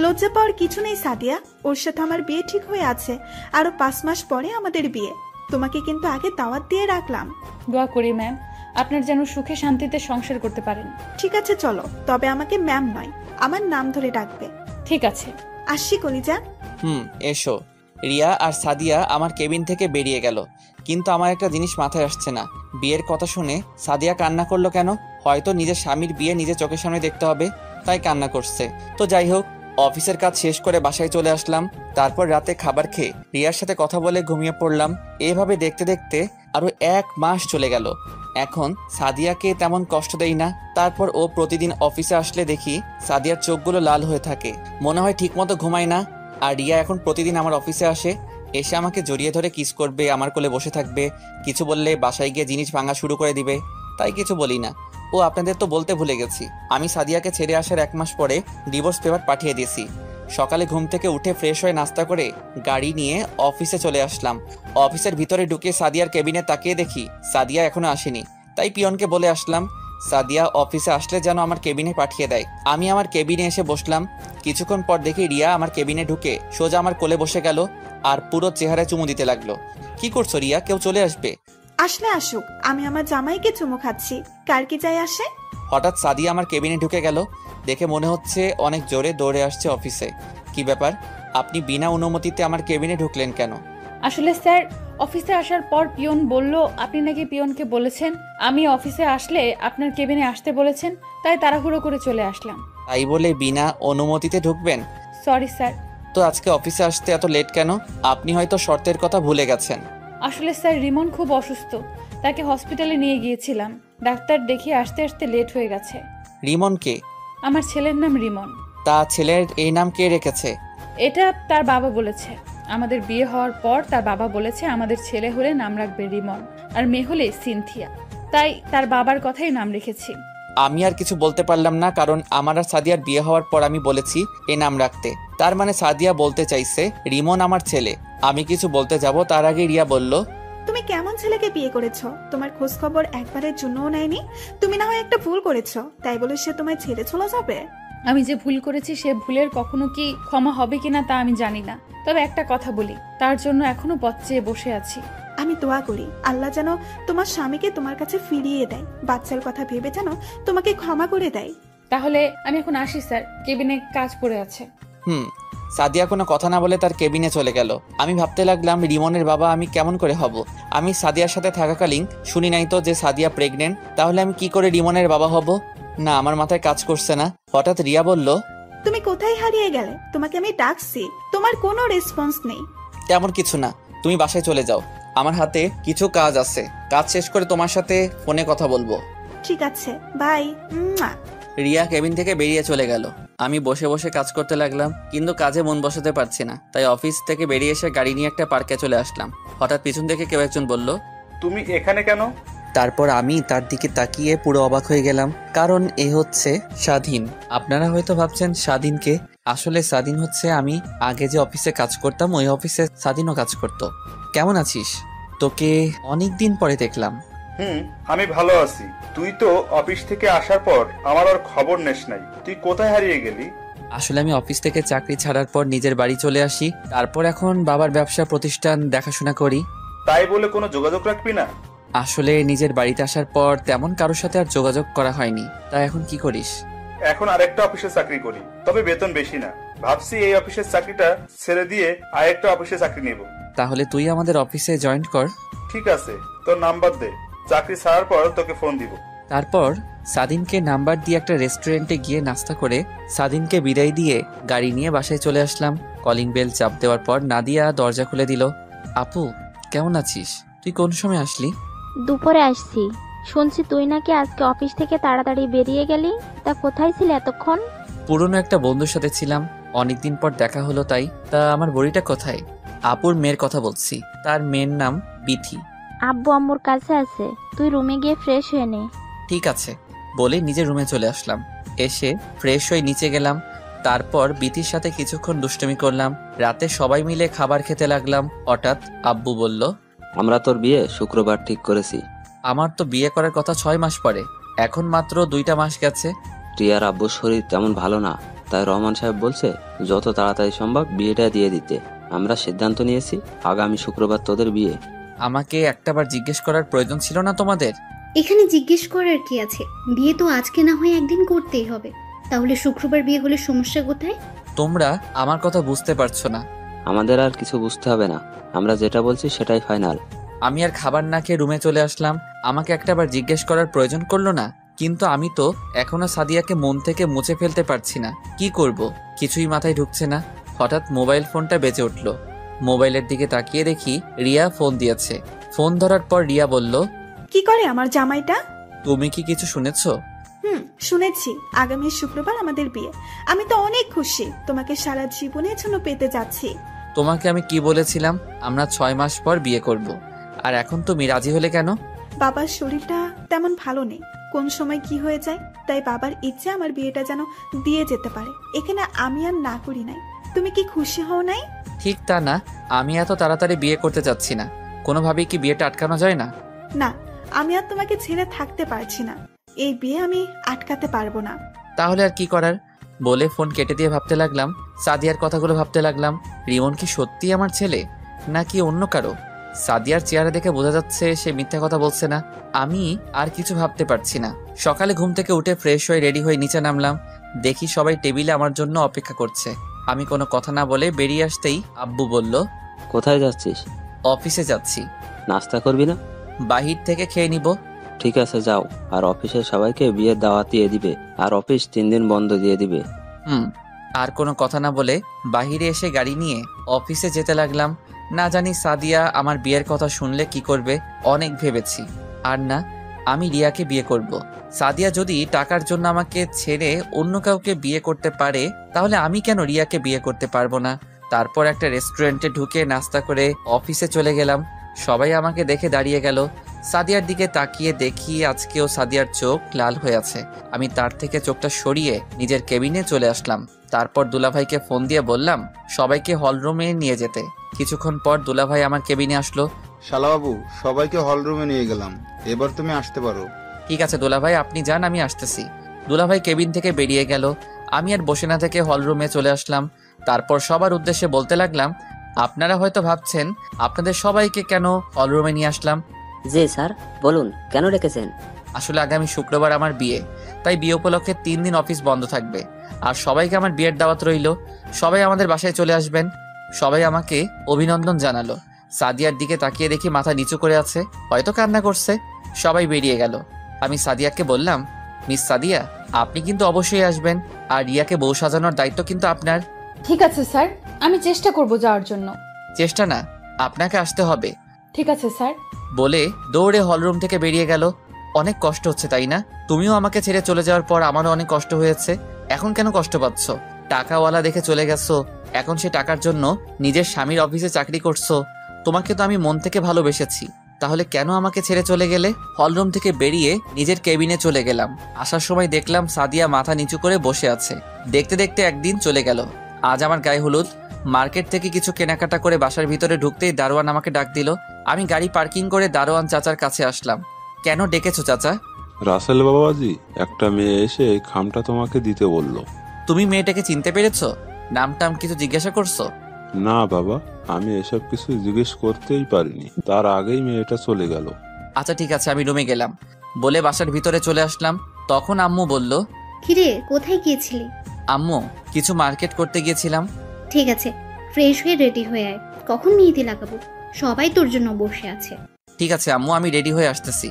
লজ্জা পাওয়ার কিছু নেই সাদিয়া, ওর সাথে আমার বিয়ে ঠিক হয়ে আছে। আরো 5 মাস পরে আমাদের বিয়ে। তোমাকে কিন্তু আগে দাওয়াত দিয়ে রাখলাম। দোয়া করি ম্যাম, আপনার যেন সুখে শান্তিতে সংসার করতে পারেন। ঠিক আছে চলো, তবে আমাকে ম্যাম নয়, আমার নাম ধরে ডাকবে। ঠিক আছে, আসছি কলিজা। এসো। রিয়া আর সাদিয়া আমার কেবিন থেকে বেরিয়ে গেল, কিন্তু আমার একটা জিনিস মাথায় আসছে না। বিয়ের কথা শুনে সাদিয়া কান্না করলো কেন? হয়তো নিজের স্বামীর বিয়ে নিজের চোখের সামনে দেখতে হবে, তাই কান্না করছে। তো যাই হোক, অফিসের কাজ শেষ করে বাসায় চলে আসলাম। তারপর রাতে খাবার খেয়ে রিয়ার সাথে কথা বলে ঘুমিয়ে পড়লাম। এভাবে দেখতে দেখতে আরো 1 মাস চলে গেল। এখন সাদিয়াকে তেমন কষ্ট দেই না। তারপর ও প্রতিদিন অফিসে আসলে দেখি সাদিয়ার চোখগুলো লাল হয়ে থাকে, মনে হয় ঠিকমতো ঘুমায় না। আর রিয়া এখন প্রতিদিন আমার অফিসে আসে, এসে আমাকে জড়িয়ে ধরে কিস করবে, আমার কোলে বসে থাকবে, কিছু বললে বাসায় গিয়ে জিনিস ভাঙা শুরু করে দিবে, তাই কিছু বলি না। ও আপনাদের তো বলতে ভুলে গেছি, আমি সাদিয়াকে ছেড়ে আসার 1 মাস পরে ডিভোর্স পেপার পাঠিয়ে দিয়েছি। সকালে ঘুম থেকে উঠে ফ্রেশ হয়ে নাস্তা করে গাড়ি নিয়ে অফিসে চলে আসলাম। অফিসের ভিতরে ঢুকে সাদিয়ার কেবিনে তাকিয়ে দেখি সাদিয়া এখনো আসেনি, তাই পিয়নকে বলে আসলাম সাদিয়া অফিসে আসলে যেন আমার কেবিনে পাঠিয়ে দেয়। আমি আমার কেবিনে এসে বসলাম। কিছুক্ষণ পর দেখি রিয়া আমার কেবিনে ঢুকে সোজা আমার কোলে বসে গেল আর পুরো চেহারায় চুমু দিতে লাগলো। কি করছো রিয়া, কেউ চলে আসবে। আসলে আসুক, আমি আমার জামাইকে চুমু খাচ্ছি, কার কি যায় আসে। হঠাৎ সাদিয়া আমার কেবিনে ঢুকে গেল, দেখে মনে হচ্ছে অনেক জোরে দৌড়ে আসছে অফিসে। কি ব্যাপার, আপনি বিনা অনুমতিতে আমার কেবিনে ঢুকলেন কেন? আসলে স্যার, অফিসে আসার পর পিয়ন বলল আপনি নাকি পিয়নকে বলেছেন আমি অফিসে আসলে আপনার কেবিনে আসতে বলেছেন, তাই তাড়াহুড়ো করে চলে আসলাম। তাই বলে বিনা অনুমতিতে ঢুকবেন? Sorry sir. তো আজকে অফিসে আসতে এত লেট কেন? আপনি হয়তো শর্তের কথা ভুলে গেছেন। আসলে স্যার, রিমন খুব অসুস্থ, তাকে হসপিটালে নিয়ে গিয়েছিলাম। ডাক্তার দেখিয়ে আসতে আসতে লেট হয়ে গেছে। রিমন কে? আমার ছেলের নাম রিমন। তা ছেলের এই নাম কে রেখেছে? এটা তার বাবা বলেছে। আমাদের বিয়ে হওয়ার পর তার বাবা বলেছে আমাদের ছেলে হলে নাম রাখবে রিমন, আর মেয়ে হলে সিনথিয়া, তাই তার বাবার কথাই নাম রেখেছি। আমি আর কিছু বলতে পারলাম না, কারণ আমার আর সাদিয়ার বিয়ে হওয়ার পর আমি বলেছি এই নাম রাখতে। তার মানে সাদিয়া বলতে চাইছে রিমন আমার ছেলে। আমি কিছু বলতে যাব তার আগে রিয়া বলল, তুমি কেমন ছেলেকে বিয়ে করেছো? তোমার খোঁজ খবর একবারের জন্যও নেয়নি। তুমি না হয় একটা ভুল করেছো, তাই বলে সে তোমায় ছেড়ে চলে যাবে? আমি যে ভুল করেছি সে ভুলের কখনো কি ক্ষমা হবে কিনা তা আমি জানি না, তবে একটা কথা বলি, তার জন্য এখনো পথ চেয়ে বসে আছি। আমি দোয়া করি আল্লাহ যেন তোমার স্বামীকে তোমার কাছে ফিরিয়ে দেয়, বাচ্চার কথা ভেবে যেন তোমাকে ক্ষমা করে দেয়। তাহলে আমি এখন আসি স্যার, কেবিনে কাজ পড়ে আছে। সাদিয়া কোনো কথা না বলে তার কেবিনে চলে গেল। আমি ভাবতে লাগলাম রিমনের বাবা আমি কেমন করে হব। আমি সাদিয়ার সাথে থাকাকালীন শুনি নাই তো যে সাদিয়া প্রেগনেন্ট, তাহলে আমি কি করে রিমনের বাবা হব? না, আমার মাথায় কাজ করছে না। হঠাৎ রিয়া বলল, তুমি কোথায় হারিয়ে গেলে? তোমাকে আমি ডাকছি, তোমার কোনো রেসপন্স নেই। তেমন কিছু না, তুমি বাসায় চলে যাও, আমার হাতে কিছু কাজ আছে, কাজ শেষ করে তোমার সাথে ফোনে কথা বলবো। ঠিক আছে, বাই। রিয়া কেবিন থেকে বেরিয়ে চলে গেল। আমি বসে বসে কাজ করতে লাগলাম, কিন্তু কাজে মন বসাতে পারছি না, তাই অফিস থেকে বেরিয়ে এসে গাড়ি নিয়ে একটা পার্কে চলে আসলাম। হঠাৎ পিছন থেকে কেউ একজন বলল, তুমি এখানে কেন? তারপর আমি তার দিকে তাকিয়ে পুরো অবাক হয়ে গেলাম, কারণ এ হচ্ছে স্বাধীন। আপনারা হয়তো ভাবছেন স্বাধীনকে, আসলে স্বাধীন হচ্ছে আমি আগে যে অফিসে কাজ করতাম ওই অফিসে স্বাধীনও কাজ করতো। কেমন আছিস? তোকে অনেকদিন পরে দেখলাম। আমি ভালো আছি। তুই তো অফিস থেকে আসার পর আমার আর খবর নেস নাই, তুই কোথায় হারিয়ে গেলি? আসলে আমি অফিস থেকে চাকরি ছাড়ার পর নিজের বাড়ি চলে আসি, তারপর এখন বাবার ব্যবসা প্রতিষ্ঠান দেখাশোনা করি। তাই বলে কোনো যোগাযোগ রাখবি না? আসলে নিজের বাড়িতে আসার পর তেমন কারোর সাথে আর যোগাযোগ করা হয়নি। তাই এখন কি করিস? এখন আরেকটা অফিসে চাকরি করি, তবে বেতন বেশি না। ভাবছি এই অফিসের চাকরিটা ছেড়ে দিয়ে আরেকটা অফিসে চাকরি নেব। তাহলে তুই আমাদের অফিসে জয়েন কর। ঠিক আছে, তোর নাম্বার দে, চাকরি ছাড়ার পর তোকে ফোন দিব। তারপর সাদিনকে নাম্বার দিয়ে একটা রেস্টুরেন্টে গিয়ে নাস্তা করে সাদিনকে বিদায় দিয়ে গাড়ি নিয়ে বাসায় চলে আসলাম। কলিং বেল চাপ দেওয়ার পর নাদিয়া দরজা খুলে দিল। আপু, কেমন আছিস? তুই কোন সময় আসলি? দুপুরে আসছি। শুনছি তুই নাকি আজকে অফিস থেকে তাড়াতাড়ি বেরিয়ে গেলি, তা কোথায় ছিলি এতক্ষণ? পুরনো একটা বন্ধুর সাথে ছিলাম, অনেকদিন পর দেখা হলো তাই। তা আমার বড়িটা কোথায়? আপুর মেয়ের কথা বলছি, তার মেয়ের নাম বিথি। আব্বু আম্মুর কাছে আছে, তুই রুমে গিয়ে ফ্রেশ হয়ে নে। ঠিক আছে বলে নিজের রুমে চলে আসলাম। এসে ফ্রেশ হয়ে নিচে গেলাম, তারপর বিথির সাথে কিছুক্ষণ দুষ্টুমি করলাম। রাতে সবাই মিলে খাবার খেতে লাগলাম। হঠাৎ আব্বু বলল, আমরা তোর বিয়ে শুক্রবার ঠিক করেছি। আমার তো বিয়ে করার কথা 6 মাস পরে, এখন মাত্র 2টা মাস গেছে। রিয়ার আব্বুর শরীর তেমন ভালো না, তাই রহমান সাহেব বলছে যত তাড়াতাড়ি সম্ভব বিয়েটা দিয়ে দিতে। আমরা সিদ্ধান্ত নিয়েছি আগামী শুক্রবার তোদের বিয়ে। আমাকে একটাবার জিজ্ঞেস করার প্রয়োজন ছিল না তোমাদের? এখানে জিজ্ঞেস করার কি আছে? বিয়ে তো আজকে না হয় একদিন করতেই হবে, তাহলে শুক্রবার বিয়ে হলে সমস্যা কোথায়? তোমরা আমার কথা বুঝতে পারছো না। আমাদের আর কিছু বুঝতে হবে না, আমরা যেটা বলছি সেটাই ফাইনাল। আমি আর খাবার না খেয়ে রুমে চলে আসলাম। আমাকে একটাবার জিজ্ঞেস করার প্রয়োজন করলো না, কিন্তু আমি তো এখনো সাদিয়াকে মন থেকে মুছে ফেলতে পারছি না। কি করব কিছুই মাথায় ঢুকছে না। হঠাৎ মোবাইল ফোনটা বেজে উঠল। মোবাইলের দিকে তাকিয়ে দেখি রিয়া ফোন দিয়েছে। ফোন ধরার পর রিয়া বলল, কি করে আমার জামাইটা? তুমি কি কিছু শুনেছো? শুনেছি, আগামী শুক্রবার আমাদের বিয়ে। আমি তো অনেক খুশি, তোমাকে সারা জীবনের জন্য পেতে যাচ্ছি। তোমাকে আমি কি বলেছিলাম? আমরা 6 মাস পর বিয়ে করব। আর এখন তুমি রাজি হলে কেন? বাবার শরীরটা তেমন ভালো নেই, কোন সময় কি হয়ে যায়, তাই বাবার ইচ্ছে আমার বিয়েটা যেন দিয়ে যেতে পারে। এখানে আমি আর না করি নাই। তুমি কি খুশি হও নাই? ঠিক তা না, আমি এত তাড়াতাড়ি বিয়ে করতে চাচ্ছি না। কোনোভাবেই কি বিয়েটা আটকানো যায় না? না, আমি আর তোমাকে ছেড়ে থাকতে পারছি না। এই বিয়ে আমি আটকাতে পারবো না। তাহলে আর কি করার? বলে ফোন কেটে দিয়ে ভাবতে লাগলাম, সাদিয়ার কথাগুলো ভাবতে লাগলাম। রিমন কি সত্যি আমার ছেলে নাকি অন্য কারো? সাদিয়ার চেহারা দেখে বোঝা যাচ্ছে সে মিথ্যা কথা বলছে না। আমি আর কিছু ভাবতে পারছি না। সকালে ঘুম থেকে উঠে ফ্রেশ হয়ে রেডি হয়ে নিচে নামলাম। দেখি সবাই টেবিলে আমার জন্য অপেক্ষা করছে। আমি কোনো কথা না বলে বেরিয়ে আসতেই আব্বু বলল, কোথায় যাচ্ছিস? অফিসে যাচ্ছি। নাস্তা করবি না? বাহির থেকে খেয়ে নিব। ঠিক আছে, যাও। আর অফিসের সবাইকে বিয়ের দাওয়াত দিয়ে দিবে, আর অফিস 3 দিন বন্ধ দিয়ে দিবে। আর কোনো কথা না বলে বাহিরে এসে গাড়ি নিয়ে অফিসে যেতে লাগলাম। না জানি সাদিয়া আমার বিয়ের কথা শুনলে কি করবে। অনেক ভেবেছি, আর না, আমি রিয়াকে বিয়ে করব। সাদিয়া যদি টাকার জন্য আমাকে ছেড়ে অন্য কাউকে বিয়ে করতে পারে, তাহলে আমি কেন রিয়াকে বিয়ে করতে পারবো না? তারপর একটা রেস্টুরেন্টে ঢুকে নাস্তা করে অফিসে চলে গেলাম। সবাই আমাকে দেখে দাঁড়িয়ে গেল। সাদিয়ার দিকে তাকিয়ে দেখি আজকেও সাদিয়ার চোখ লাল হয়ে আছে। আমি তার থেকে চোখটা সরিয়ে নিজের কেবিনে চলে আসলাম। তারপর দুলাভাইকে ফোন দিয়ে বললাম সবাইকে হলরুমে নিয়ে যেতে। কিছুক্ষণ পর দুলাভাই আমার কেবিনে আসলো। শালাবাবু, সবাইকে হল রুমে নিয়ে গেলাম, এবার তুমি আসতে পারো। ঠিক আছে দুলাভাই, আপনি যান, আমি আসতেছি। দুলাভাই কেবিন থেকে বেরিয়ে গেল। আমি আর বসে না থেকে হলরুমে চলে আসলাম। তারপর সবার উদ্দেশ্যে বলতে লাগলাম, আপনারা হয়তো ভাবছেন আপনাদের সবাইকে কেন হলরুমে নিয়ে আসলাম। জি স্যার, বলুন কেন রেখেছেন? আসলে আগামী শুক্রবার আমার বিয়ে, তাই বিয়ে উপলক্ষে 3 দিন অফিস বন্ধ থাকবে। আর সবাইকে আমার বিয়ের দাওয়াত রইল। সবাই আমাদের বাসায় চলে আসবেন। সবাই আমাকে অভিনন্দন জানালো। সাদিয়ার দিকে তাকিয়ে দেখি মাথা নিচু করে আছে, হয়তো কান্না করছে। সবাই বেরিয়ে গেল। আমি সাদিয়াকে বললাম, মিস সাদিয়া, আপনি কিন্তু অবশ্যই আসবেন, আর রিয়াকে বউ সাজানোর দায়িত্ব কিন্তু আপনার। ঠিক আছে স্যার, আমি চেষ্টা করব যাওয়ার জন্য। চেষ্টা না, আপনাকে আসতে হবে। ঠিক আছে স্যার। বলে দৌড়ে হলরুম থেকে বেরিয়ে গেল। অনেক কষ্ট হচ্ছে তাই না? তুমিও আমাকে ছেড়ে চলে যাওয়ার পর আমারও অনেক কষ্ট হয়েছে। এখন কেন কষ্ট পাচ্ছ? টাকাওয়ালা দেখে চলে গেছো, এখন সে টাকার জন্য নিজের স্বামীর অফিসে চাকরি করছো। তোমাকে তো আমি মন থেকে ভালোবেসেছি, তাহলে কেন আমাকে ছেড়ে চলে গেলে? হলরুম থেকে বেরিয়ে নিজের কেবিনে চলে গেলাম। আসার সময় দেখলাম সাদিয়া মাথা নিচু করে বসে আছে। দেখতে দেখতে একদিন চলে গেল। আজ আমার গায়ে হলুদ। মার্কেট থেকে কিছু কেনাকাটা করে বাসার ভিতরে ঢুকতেই দারোয়ান আমাকে ডাক দিল। আমি গাড়ি পার্কিং করে দারোয়ান চাচার কাছে আসলাম। কেন ডেকেছো চাচা? রাসেল বাবাজি, একটা মেয়ে এসে এই খামটা তোমাকে দিতে বলল। তুমি মেয়েটাকে চিনতে পেরেছো? নাম টাম কিছু জিজ্ঞাসা করছো? না বাবা, আমি এসব কিছু জিজ্ঞেস করতেই পারিনি, তার আগেই মেয়েটা চলে গেল। আচ্ছা ঠিক আছে, আমি রুমে গেলাম বলে বাসার ভিতরে চলে আসলাম। তখন আম্মু বলল, কিরে কোথায় গিয়েছিলি? আম্মু, কিছু মার্কেট করতে গিয়েছিলাম। ঠিক আছে, ফ্রেশ হয়ে রেডি হয়ে আয়, কখন মেহেদি লাগাবো? সবাই তোর জন্য বসে আছে। ঠিক আছে আম্মু, আমি রেডি হয়ে আসতেছি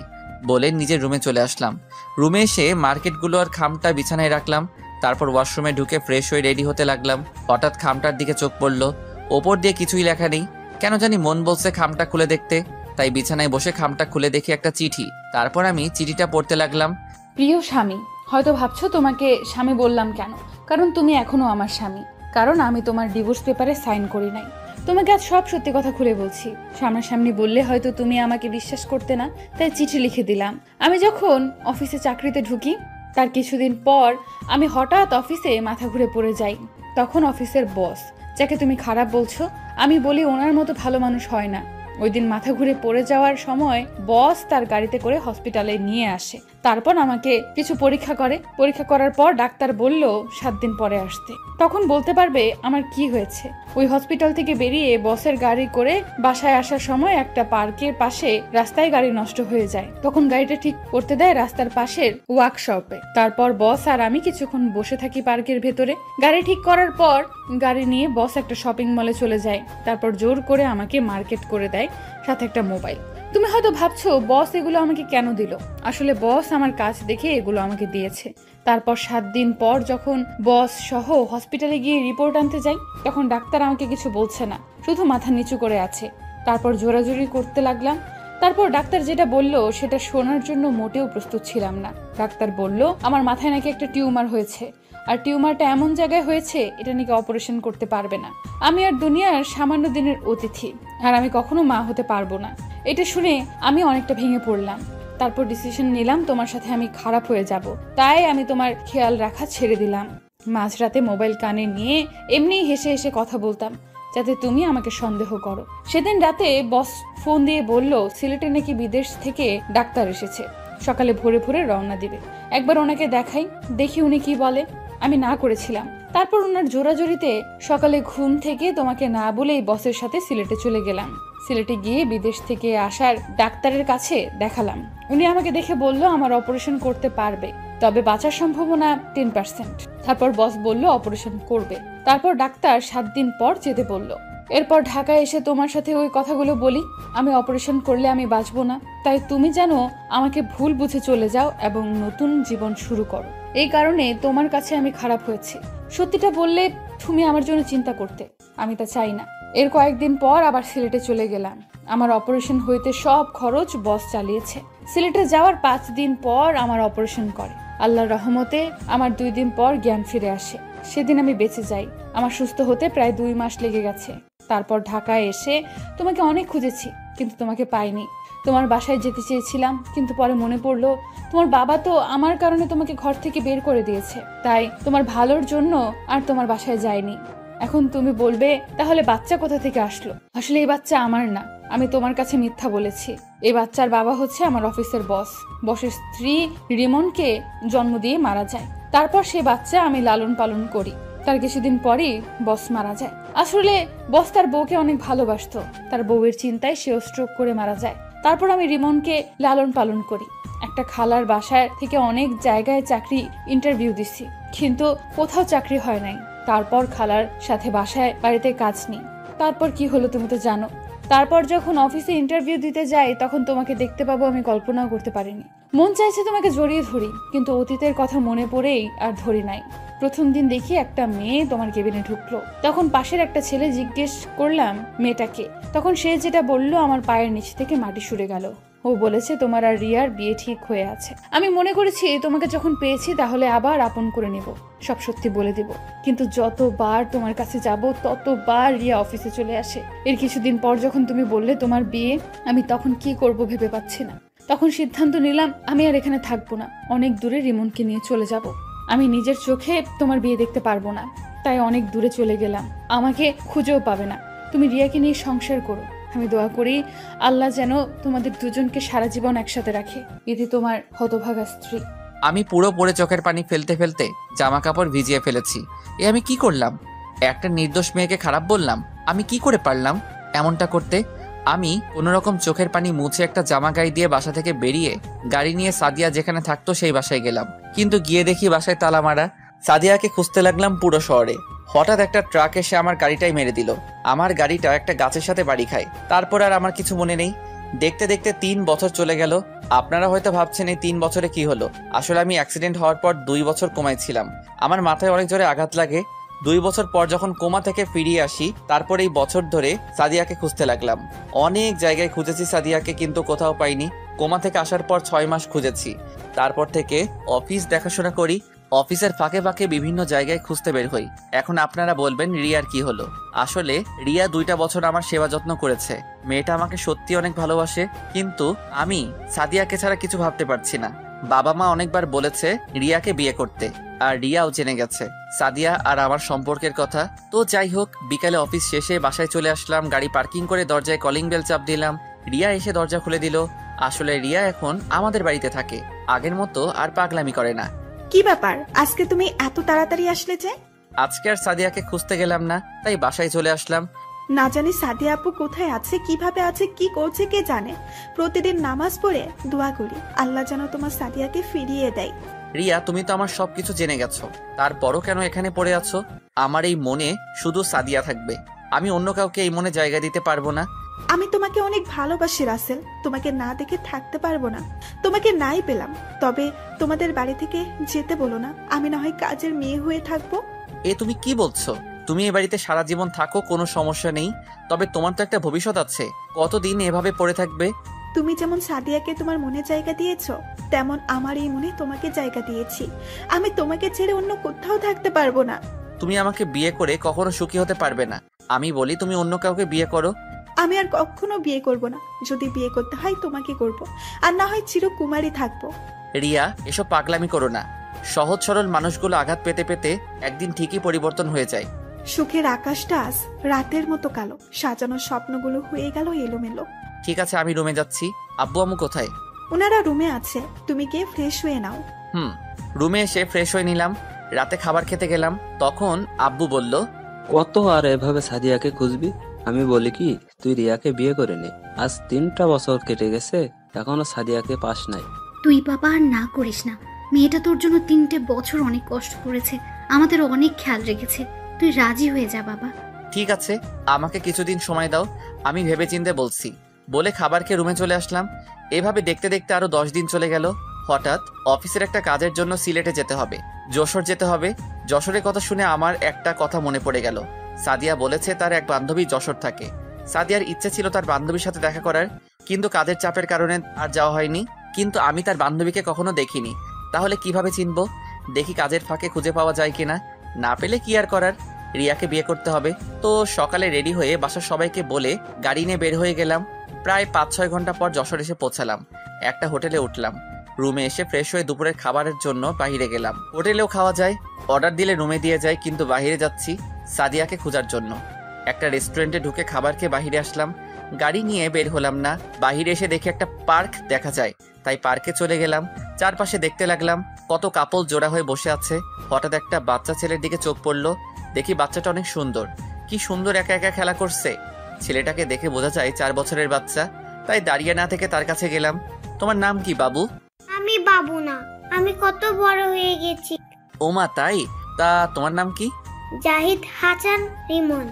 বলে নিজের রুমে চলে আসলাম। রুমে এসে মার্কেটগুলো আর খামটা বিছানায় রাখলাম। তারপর ওয়াশরুমে ঢুকে ফ্রেশ হয়ে রেডি হতে লাগলাম। হঠাৎ খামটার দিকে চোখ পড়ল। ওপর দিয়ে কিছুই লেখা নেই। কেন জানি মন বলছে খামটা খুলে দেখতে, তাই বিছানায় বসে খামটা খুলে দেখি একটা চিঠি। তারপর আমি চিঠিটা পড়তে লাগলাম। প্রিয় স্বামী, হয়তো ভাবছো তোমাকে স্বামী বললাম কেন, কারণ তুমি এখনো আমার স্বামী। কারণ আমি তোমার ডিভোর্স পেপারে সাইন করি নাই। তোমাকে আজ সব সত্যি কথা খুলে বলছি। সামনাসামনি বললে হয়তো তুমি আমাকে বিশ্বাস করতে না, তাই চিঠি লিখে দিলাম। আমি যখন অফিসে চাকরিতে ঢুকি তার কিছুদিন পর আমি হঠাৎ অফিসে মাথা ঘুরে পড়ে যাই। তখন অফিসের বস, যাকে তুমি খারাপ বলছো, আমি বলি ওনার মতো ভালো মানুষ হয় না। ওই দিন মাথা ঘুরে পড়ে যাওয়ার সময় বস তার গাড়িতে করে হসপিটালে নিয়ে আসে। তারপর আমাকে কিছু পরীক্ষা করে। পরীক্ষা করার পর ডাক্তার বলল 7 দিন পরে আসতে, তখন বলতে পারবে আমার কি হয়েছে। ওই হসপিটাল থেকে বেরিয়ে বসের গাড়ি করে বাসায় আসার সময় একটা পার্কের পাশে রাস্তায় গাড়ি নষ্ট হয়ে যায়। তখন গাড়িটা ঠিক করতে দেয় রাস্তার পাশের ওয়ার্কশপে। তারপর বস আর আমি কিছুক্ষণ বসে থাকি পার্কের ভেতরে। গাড়ি ঠিক করার পর গাড়ি নিয়ে বস একটা শপিং মলে চলে যায়। তারপর জোর করে আমাকে মার্কেট করে দেয়, সাথে একটা মোবাইল। তুমি হয়তো ভাবছো বস এগুলো আমাকে কেন দিল। আসলে বস আমার কাজ দেখে এগুলো আমাকে দিয়েছে। তারপর 7 দিন পর যখন বস সহ হসপিটালে গিয়ে রিপোর্ট আনতে যাই, তখন ডাক্তার আমাকে কিছু বলছে না, শুধু মাথা নিচু করে আছে। তারপর জোরাজোরি করতে লাগলাম। তারপর ডাক্তার যেটা বলল সেটা শোনার জন্য মোটেও প্রস্তুত ছিলাম না। ডাক্তার বলল আমার মাথায় নাকি একটা টিউমার হয়েছে, আর টিউমারটা এমন জায়গায় হয়েছে এটা নাকি অপারেশন করতে পারবে না। আমি আর দুনিয়ার সামান্য দিনের অতিথি, আর আমি কখনো মা হতে পারবো না। এটা শুনে আমি অনেকটা ভেঙে পড়লাম। তারপর ডিসিশন নিলাম তোমার সাথে আমি খারাপ হয়ে যাব, তাই আমি তোমার খেয়াল রাখা ছেড়ে দিলাম। মাঝরাতে মোবাইল কানে নিয়ে এমনিই হেসে হেসে কথা বলতাম যাতে তুমি আমাকে সন্দেহ করো। সেদিন রাতে বস ফোন দিয়ে বলল সিলেটে নাকি বিদেশ থেকে ডাক্তার এসেছে, সকালে ভোরে ভোরে রওনা দিবে। একবার ওনাকে দেখাই, দেখি উনি কি বলে। আমি না করেছিলাম। তারপর ওনার জোরাজোরিতে সকালে ঘুম থেকে তোমাকে না বলেই বসের সাথে সিলেটে চলে গেলাম। সিলেটে গিয়ে বিদেশ থেকে আসার ডাক্তারের কাছে দেখালাম। উনি আমাকে দেখে বলল আমার অপারেশন করতে পারবে, তবে বাঁচার সম্ভাবনা 10%। তারপর বস বলল অপারেশন করবে। তারপর ডাক্তার 7 দিন পর যেতে বলল। এরপর ঢাকায় এসে তোমার সাথে ওই কথাগুলো বলি, আমি অপারেশন করলে আমি বাঁচবো না, তাই তুমি যেন আমাকে ভুল বুঝে চলে যাও এবং নতুন জীবন শুরু করো। এই কারণে তোমার কাছে আমি খারাপ হয়েছি। সত্যিটা বললে তুমি আমার জন্য চিন্তা করতে, আমি তা চাই না। এর কয়েকদিন পর আবার সিলেটে চলে গেলাম। আমার অপারেশন হইতে সব খরচ বস চালিয়েছে। সিলেটে যাওয়ার 5 দিন পর আমার অপারেশন করে। আল্লাহর রহমতে আমার 2 দিন পর জ্ঞান ফিরে আসে। সেদিন আমি বেঁচে যাই। আমার সুস্থ হতে প্রায় 2 মাস লেগে গেছে। তারপর ঢাকায় এসে তোমাকে অনেক খুঁজেছি, কিন্তু তোমাকে পাইনি। তোমার বাসায় যেতে চেয়েছিলাম, কিন্তু পরে মনে পড়লো তোমার বাবা তো আমার কারণে তোমাকে ঘর থেকে বের করে দিয়েছে, তাই তোমার ভালোর জন্য আর তোমার বাসায় যাইনি। এখন তুমি বলবে তাহলে বাচ্চা কোথা থেকে আসলো? আসলে এই বাচ্চা আমার না, আমি তোমার কাছে মিথ্যা বলেছি। এই বাচ্চার বাবা হচ্ছে আমার অফিসের বস। বসের স্ত্রী রিমনকে জন্ম দিয়ে মারা যায়। তারপর সে বাচ্চা আমি লালন পালন করি। তার কিছুদিন পরই বস মারা যায়। আসলে বস তার বউকে অনেক ভালোবাসতো। তার বউয়ের চিন্তায় সেও স্ট্রোক করে মারা যায়। তারপর আমি রিমনকে লালন পালন করি। একটা খালার বাসায় থেকে অনেক জায়গায় চাকরি ইন্টারভিউ দিছি, কিন্তু কোথাও চাকরি হয় নাই। তারপর খালার সাথে বাসায় বাড়িতে কাজ নেই। তারপর কি হলো তুমি তো জানো। তারপর যখন অফিসে ইন্টারভিউ দিতে যাই তখন তোমাকে দেখতে পাবো আমি কল্পনাও করতে পারিনি। মন চাইছে তোমাকে জড়িয়ে ধরি, কিন্তু অতীতের কথা মনে পড়েই আর ধরি নাই। প্রথম দিন দেখি একটা মেয়ে তোমার কেবিনে ঢুকলো। তখন পাশের একটা ছেলে জিজ্ঞেস করলাম মেয়েটাকে। তখন সে যেটা বলল আমার পায়ের নিচ থেকে মাটি সরে গেল। ও বলেছে তোমার আর রিয়ার বিয়ে ঠিক হয়ে আছে। আমি মনে করেছি তোমাকে যখন পেয়েছি তাহলে আবার আপন করে নেব, সব সত্যি বলে দেব। কিন্তু যতবার তোমার কাছে যাব ততবার রিয়া অফিসে চলে আসে। এর কিছুদিন পর যখন তুমি বললে তোমার বিয়ে, আমি তখন কি করব ভেবে পাচ্ছি না। তখন সিদ্ধান্ত নিলাম আমি আর এখানে থাকবো না, অনেক দূরে রিমনকে নিয়ে চলে যাব। আমি নিজের চোখে তোমার বিয়ে দেখতে পারবো না, তাই অনেক দূরে চলে গেলাম। আমাকে খুঁজেও পাবে না। তুমি রিয়াকে নিয়ে সংসার করো। আমি দোয়া করি আল্লাহ যেন তোমাদের দুজনকে সারা জীবন একসাথে রাখে। এতে তোমার হতভাগা স্ত্রী। আমি পুরো পড়ে চোখের পানি ফেলতে ফেলতে জামা কাপড় ভিজিয়ে ফেলেছি। আমি কি করলাম? একটা নির্দোষ মেয়েকে খারাপ বললাম? আমি কি করে পারলাম এমনটা করতে? আমি কোনোরকম চোখের পানি মুছে একটা জামা গায়ে দিয়ে বাসা থেকে বেরিয়ে গাড়ি নিয়ে সাদিয়া যেখানে থাকতো সেই বাসায় গেলাম। কিন্তু গিয়ে দেখি বাসায় তালা মারা। সাদিয়াকে খুঁজতে লাগলাম পুরো শহরে। হঠাৎ একটা ট্রাক এসে আমার গাড়িটাই মেরে দিল। আমার গাড়িটা একটা গাছের সাথে বাড়ি খায়। তারপর আর আমার কিছু মনে নেই। দেখতে দেখতে 3 বছর চলে গেল। আপনারা হয়তো ভাবছেন এই 3 বছরে কি হলো। আসলে আমি অ্যাক্সিডেন্ট হওয়ার পর 2 বছর কোমায় ছিলাম। আমার মাথায় অনেক জোরে আঘাত লাগে। 2 বছর পর যখন কোমা থেকে ফিরিয়ে আসি, তারপর এই বছর ধরে সাদিয়াকে খুঁজতে লাগলাম। অনেক জায়গায় খুঁজেছি সাদিয়াকে, কিন্তু কোথাও পাইনি। কোমা থেকে আসার পর 6 মাস খুঁজেছি। তারপর থেকে অফিস দেখাশোনা করি। অফিসের ফাঁকে ফাঁকে বিভিন্ন জায়গায় খুঁজতে বের হই। এখন আপনারা বলবেন রিয়ার কি হলো? আসলে রিয়া 2টা বছর আমার সেবা যত্ন করেছে। মেয়েটা আমাকে সত্যি অনেক ভালোবাসে, কিন্তু আমি সাদিয়াকে ছাড়া কিছু ভাবতে পারছি না। বাবা মা অনেকবার বলেছে রিয়াকে বিয়ে করতে, আর রিয়াও জেনে গেছে সাদিয়া আর আমার সম্পর্কের কথা। তো যাই হোক, বিকালে অফিস শেষে বাসায় চলে আসলাম। গাড়ি পার্কিং করে দরজায় কলিং বেল চাপ দিলাম। রিয়া এসে দরজা খুলে দিল। আসলে রিয়া এখন আমাদের বাড়িতে থাকে, আগের মতো আর পাগলামি করে না। কি ব্যাপার, আজকে তুমি এত তাড়াতাড়ি আসলে যে? আজকে আর সাদিয়াকে খুঁজতে গেলাম না, তাই বাসায় চলে আসলাম। না জানি সাদিয়া আপু কোথায় আছে, কিভাবে আছে, কি করছে কে জানে। প্রতিদিন নামাজ পড়ে দোয়া করি আল্লাহ যেন তোমার সাদিয়াকে ফিরিয়ে দেয়। রিয়া, তুমি তো আমার সবকিছু জেনে গেছো, তারপরও কেন এখানে পড়ে আছো? আমার এই মনে শুধু সাদিয়া থাকবে। আমি অন্য কাউকে এই মনে জায়গা দিতে পারবো না। আমি তোমাকে অনেক ভালোবাসি রাসেল, তোমাকে না দেখে থাকতে পারবো না। তোমাকে নাই পেলাম, তবে তোমাদের বাড়ি থেকে যেতে বলো না, আমি না হয় কাজের মেয়ে হয়ে থাকবো। এ তুমি কি বলছো? তুমি এই বাড়িতে সারা জীবন থাকো, কোনো সমস্যা নেই, তবে তোমার তো একটা ভবিষ্যৎ আছে। কতদিন এভাবে পড়ে থাকবে? তুমি যেমন সাদিয়াকে তোমার মনে জায়গা দিয়েছো, তেমন আমার এই মনে তোমাকে জায়গা দিয়েছি। আমি তোমাকে ছেড়ে অন্য কোথাও থাকতে পারবো না। তুমি আমাকে বিয়ে করে কখনো সুখী হতে পারবে না। আমি বলি তুমি অন্য কাউকে বিয়ে করো। আমি আর কখনো বিয়ে করব না। যদি বিয়ে করতে হয় তোমাকে করব, আর না হয় চিরকুমারী থাকবো। রিয়া, এসব পাগলামি করো না। সহজ সরল মানুষগুলো আঘাত পেতে পেতে একদিন ঠিকই পরিবর্তন হয়ে যায়। সুখের আকাশটা আজ রাতের মতো কালো, সাজানো স্বপ্নগুলো হয়ে গেল এলোমেলো। ঠিক আছে, আমি রুমে যাচ্ছি। আব্বু আম্মু কোথায়? ওনারা রুমে আছে, তুমি গিয়ে ফ্রেশ হয়ে নাও। রুমে এসে ফ্রেশ হয়ে নিলাম। রাতে খাবার খেতে গেলাম, তখন আব্বু বলল, কত আর এভাবে সাদিয়াকে খুঁজবি? আমি বলি কি, তুই রিয়াকে বিয়ে করে নে। আজ 3টা বছর কেটে গেছে, এখনো সাদিয়াকে পাস নাই। তুই বাবা আর না করিস না। মেয়েটা তোর জন্য 3টে বছর অনেক কষ্ট করেছে, আমাদের অনেক খেয়াল রেখেছে। তুই রাজি হয়ে যা বাবা। ঠিক আছে, আমাকে কিছুদিন সময় দাও, আমি ভেবেচিন্তে বলছি। বলে খাবার খেয়ে রুমে চলে আসলাম। এভাবে দেখতে দেখতে আরো 10 দিন চলে গেল। হঠাৎ অফিসের একটা কাজের জন্য সিলেটে যেতে হবে, যশোর যেতে হবে। যশোরের কথা শুনে আমার একটা কথা মনে পড়ে গেল। সাদিয়া বলেছে তার এক বান্ধবী যশোর থাকে। সাদিয়ার ইচ্ছে ছিল তার বান্ধবীর সাথে দেখা করার, কিন্তু কাজের চাপের কারণে আর যাওয়া হয়নি। কিন্তু আমি তার বান্ধবীকে কখনো দেখিনি, তাহলে কিভাবে চিনবো? দেখি কাজের ফাঁকে খুঁজে পাওয়া যায় কিনা। না পেলে কি আর করার, রিয়াকে বিয়ে করতে হবে। তো সকালে রেডি হয়ে বাসার সবাইকে বলে গাড়ি নিয়ে বের হয়ে গেলাম। প্রায় 5-6 ঘন্টা পর যশোর এসে পৌঁছালাম। একটা হোটেলে উঠলাম। রুমে এসে ফ্রেশ হয়ে দুপুরের খাবারের জন্য বাইরে গেলাম। হোটেলেও খাওয়া যায়, অর্ডার দিলে রুমে দিয়ে যায়, কিন্তু বাইরে যাচ্ছি সাদিয়াকে খোঁজার জন্য। একটা রেস্টুরেন্টে ঢুকে খাবার খেয়ে বাইরে আসলাম। গাড়ি নিয়ে বের হলাম না। বাইরে এসে দেখি একটা পার্ক দেখা যায়, তাই পার্কে চলে গেলাম। চারপাশে দেখতে লাগলাম কত কাপল জোড়া হয়ে বসে আছে। হঠাৎ একটা বাচ্চা ছেলের দিকে চোখ পড়লো। দেখি বাচ্চাটা অনেক সুন্দর, কি সুন্দর একা একা খেলা করছে। ছেলেটাকে দেখে বোঝা যায় 4 বছরের বাচ্চা, তাই দাঁড়িয়ে না থেকে তার কাছে গেলাম। তোমার নাম কি বাবু? আমি বাবু না, আমি কত বড় হয়ে গেছি। ওমা তাই? তা তোমার নাম কি? জাহিদ হাসান রিমন।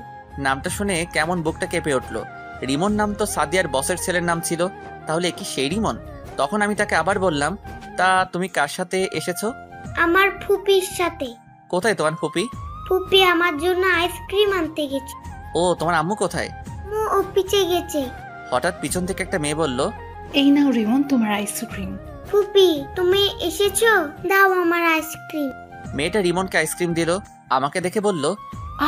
নামটা শুনে কেমন বুকটা কেঁপে উঠলো। রিমন নাম তো সাদিয়ার বসের ছেলের নাম ছিল, তাহলে কি সেই রিমন? তখন আমি তাকে আবার বললাম, তা তুমি কার সাথে এসেছো? আমার ফুপির সাথে। কোথায় তোমার ফুপি? ফুপি আমার জন্য আইসক্রিম আনতে গেছে। ও, তোমার আম্মু কোথায়? মু অফিসে গেছে। হঠাৎ পিছন থেকে একটা মেয়ে বলল, এই নাও রিমন তোমার আইসক্রিম। ফুপি তুমি এসেছো, দাও আমার আইসক্রিম। মেয়েটা রিমনকে আইসক্রিম দিল। আমাকে দেখে বলল,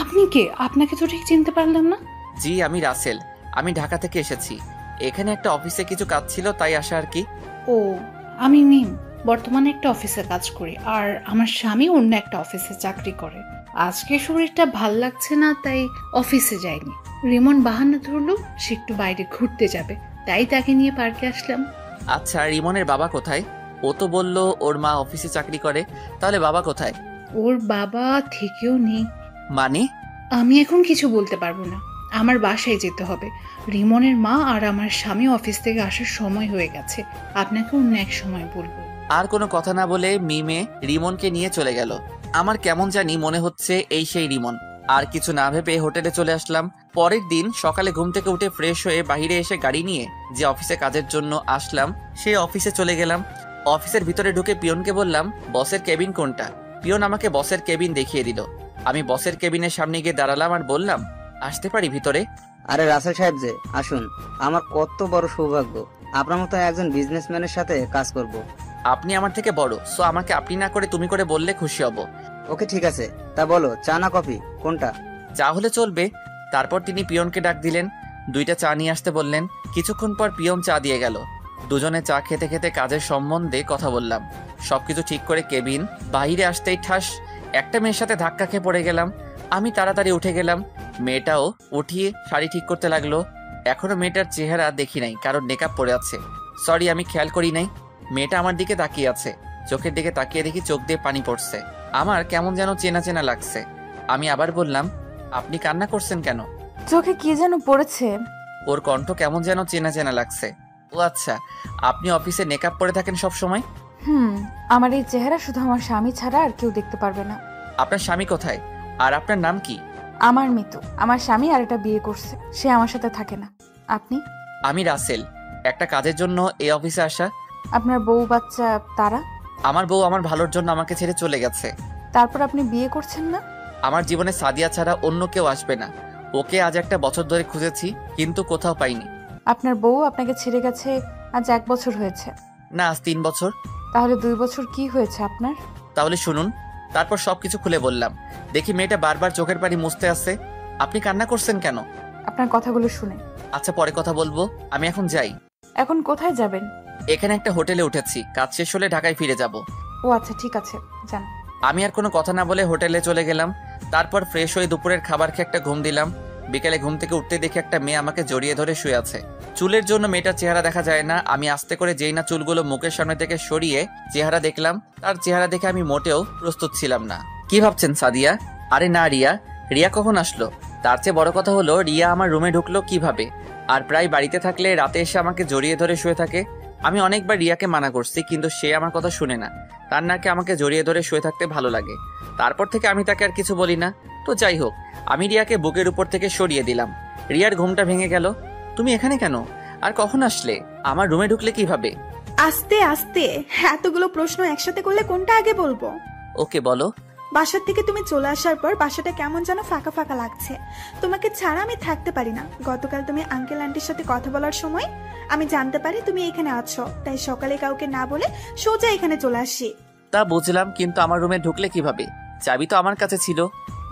আপনি কে? আপনাকে তো ঠিক চিনতে পারলাম না। জি, আমি রাসেল, আমি ঢাকা থেকে এসেছি। এখানে একটা অফিসে কিছু কাজ ছিল, তাই আসা আর কি। ও, আমি মিম, বর্তমানে একটা অফিসে কাজ করি, আর আমার স্বামী অন্য একটা অফিসে চাকরি করে। আজকে শরীরটা ভাল লাগছে না, তাই অফিসে যাইনি। রিমন বাহানা ধরলো সে একটু বাইরে ঘুরতে যাবে, তাই তাকে নিয়ে পার্কে আসলাম। আচ্ছা, রিমনের বাবা কোথায়? ও তো বললো ওর মা অফিসে চাকরি করে, তাহলে বাবা কোথায়? ওর বাবা থেকেও নেই। মানে? আমি এখন কিছু বলতে পারবো না, আমার বাসায় যেতে হবে। রিমনের মা আর আমার স্বামী অফিস থেকে আসার সময় হয়ে গেছে, আপনাকে অন্য এক সময় বলবো। আর কোনো কথা না বলে মিমে রিমনকে নিয়ে চলে গেল। আমার কেমন জানি মনে হচ্ছে এই সেই রিমন। আর কিছু না ভেবে হোটেলে চলে আসলাম। পরের দিন সকালে ঘুম থেকে উঠে ফ্রেশ হয়ে বাইরে এসে গাড়ি নিয়ে যে অফিসে কাজের জন্য আসলাম সেই অফিসে চলে গেলাম। অফিসের ভিতরে ঢুকে পিয়নকে বললাম, বসের কেবিন কোনটা? পিয়ন আমাকে বসের কেবিন দেখিয়ে দিল। আমি বসের কেবিনের সামনে গিয়ে দাঁড়ালাম আর বললাম, আসতে পারি ভিতরে? আরে রাসেল সাহেব যে, আসুন। আমার কত বড় সৌভাগ্য, আপনার মতো একজন বিজনেসম্যানের সাথে কাজ করব। আপনি আমার থেকে বড়, সো আমাকে আপনি না করে তুমি করে বললে খুশি হব। ওকে ঠিক আছে, তা বলো চা না কফি কোনটা? চা হলে চলবে। তারপর তিনি পিয়নকে ডাক দিলেন, 2টা চা নিয়ে আসতে বললেন। কিছুক্ষণ পর পিয়ন চা দিয়ে গেল। দুজনে চা খেতে খেতে কাজের সম্বন্ধে কথা বললাম। সবকিছু ঠিক করে কেবিন বাইরে আসতেই ঠাস একটা মেয়ের সাথে ধাক্কা খেয়ে পড়ে গেলাম। আমি তাড়াতাড়ি উঠে গেলাম। মেয়েটাও উঠিয়ে শাড়ি ঠিক করতে লাগলো। এখনো মেয়েটার চেহারা দেখি নাই, কারণ মেকআপ পরে আছে। সরি, আমি খেয়াল করি নাই। মেয়েটা আমার দিকে তাকিয়ে আছে। চোখের দিকে তাকিয়ে দেখি চোখ দিয়ে পানি পড়ছে। আমার কেমন যেন চেনা চেনা লাগছে। আমি আবার বললাম, আপনি কান্না করছেন কেন? চোখে কি যেন পড়েছে। ওর কণ্ঠ কেমন যেন চেনা চেনা লাগছে। ও আচ্ছা, আপনি অফিসে মেকআপ পরে থাকেন সব সময়? আমার এই চেহারা শুধু আমার স্বামী ছাড়া আর কেউ দেখতে পারবে না। আপনার স্বামী কোথায়? আর আপনার নাম কি? আমার মিতু। আমার স্বামী আর একটা বিয়ে করছে, সে আমার সাথে থাকে না। আপনি? আমি রাসেল, একটা কাজের জন্য এই অফিসে আসা। আপনার বউ বাচ্চা তারা? আমার বউ আমার ভালোর জন্য আমাকে ছেড়ে চলে গেছে। তারপর আপনি বিয়ে করছেন না? আমার জীবনে সাদিয়া ছাড়া অন্য কেউ আসবে না। ওকে আজ একটা বছর ধরে খুঁজেছি, কিন্তু কোথাও পাইনি। আপনার বউ আপনাকে ছেড়ে গেছে আজ 1 বছর হয়েছে। না, আজ 3 বছর। তাহলে 2 বছর কি হয়েছে আপনার? তাহলে শুনুন, তারপর সবকিছু খুলে বললাম। দেখি মেয়েটা বারবার চোখের পানি মুছতে আসছে। আপনি কান্না করছেন কেন? আপনার কথাগুলো শুনে। আচ্ছা, পরে কথা বলবো, আমি এখন যাই। এখন কোথায় যাবেন? এখানে একটা হোটেলে উঠেছি, কাজ শেষ হলে ঢাকায় ফিরে যাব। ও আচ্ছা, ঠিক আছে, যান। আমি আর কোনো কথা না বলে হোটেলে চলে গেলাম। তারপর ফ্রেশ হয়ে দুপুরের খাবার খেয়ে একটা ঘুম দিলাম। বিকেলে ঘুম থেকে উঠতে দেখি একটা মেয়ে আমাকে জড়িয়ে ধরে শুয়ে আছে। চুলের জন্য মেয়েটার চেহারা দেখা যায় না। আমি আস্তে করে যেই না চুলগুলো মুখের সামনে থেকে সরিয়ে চেহারা দেখলাম, তার চেহারা দেখে আমি মোটেও প্রস্তুত ছিলাম না। কি ভাবছেন সাদিয়া? আরে না, রিয়া। রিয়া কখন আসলো? তার চেয়ে বড় কথা হলো, রিয়া আমার রুমে ঢুকলো কিভাবে? আর প্রায় বাড়িতে থাকলে রাতে এসে আমাকে জড়িয়ে ধরে শুয়ে থাকে। আমি অনেকবার রিয়াকে মানা করছি, কিন্তু সে আমার কথা শুনে না। তার নাকি আমাকে জড়িয়ে ধরে শুয়ে থাকতে ভালো লাগে। তারপর থেকে আমি তাকে আর কিছু বলি না। তো যাই হোক, আমি রিয়াকে বুকের উপর থেকে সরিয়ে দিলাম। রিয়ার ঘুমটা ভেঙে গেল। তুমি এখানে কেন? আর কখন আসলে? আমার রুমে ঢুকলে কিভাবে? আস্তে আস্তে, এতগুলো প্রশ্ন একসাথে করলে কোনটা আগে বলবো? ওকে, বলো। বাসার থেকে তুমি চলে আসার পর বাসাটা কেমন যেন ফাঁকা ফাঁকা লাগছে। তোমাকে ছাড়া আমি থাকতে পারি না। গতকাল তুমি আঙ্কেল আন্টির সাথে কথা বলার সময় আমি জানতে পারি তুমি এখানে আছো, তাই সকালে কাউকে না বলে সোজা এখানে চলে আসি। তা বুঝলাম, কিন্তু আমার রুমে ঢুকলে কিভাবে? চাবি তো আমার কাছে ছিল।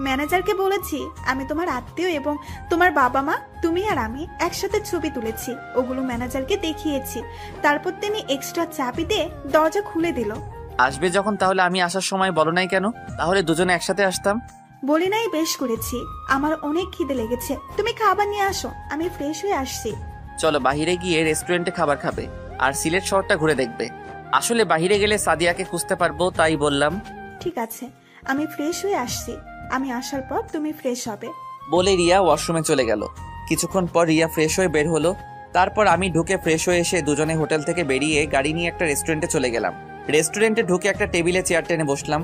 ম্যানেজারকে বলেছি আমি তোমার আত্মীয় এবং তোমার বাবা মা, তুমি আর আমি একসাথে ছবি তুলেছি, ওগুলো ম্যানেজারকে দেখিয়েছি। তারপর তিনি এক্সট্রা চাবি দিয়ে দরজা খুলে দিল। আসবে যখন, তাহলে আমি আসার সময় বলো নাই কেন? তাহলে দুজনে একসাথে আসতাম। বলি নাই, বেশ করেছি। আমার অনেক খিদে লেগেছে, তুমি খাবার নিয়ে আসো, আমি ফ্রেশ হয়ে আসছি। চলো, বাহিরে গিয়ে রেস্টুরেন্টে খাবার খাবে আর সিলেট শহরটা ঘুরে দেখবে। আসলে বাহিরে গেলে সাদিয়াকে খুঁজতে পারবো, তাই বললাম। ঠিক আছে, আমি ফ্রেশ হয়ে আসছি। আমি আসার পর তুমি ফ্রেশ হবে। বলে রিয়া ওয়াশরুমে চলে গেল। কিছুক্ষণ পর রিয়া ফ্রেশ হয়ে বের হলো। তারপর আমি ঢুকে ফ্রেশ হয়ে এসে দুজনে হোটেল থেকে বেরিয়ে গাড়ি নিয়ে একটা রেস্টুরেন্টে চলে গেলাম। রেস্টুরেন্টে ঢুকে একটা টেবিলে চেয়ার টেনে বসলাম।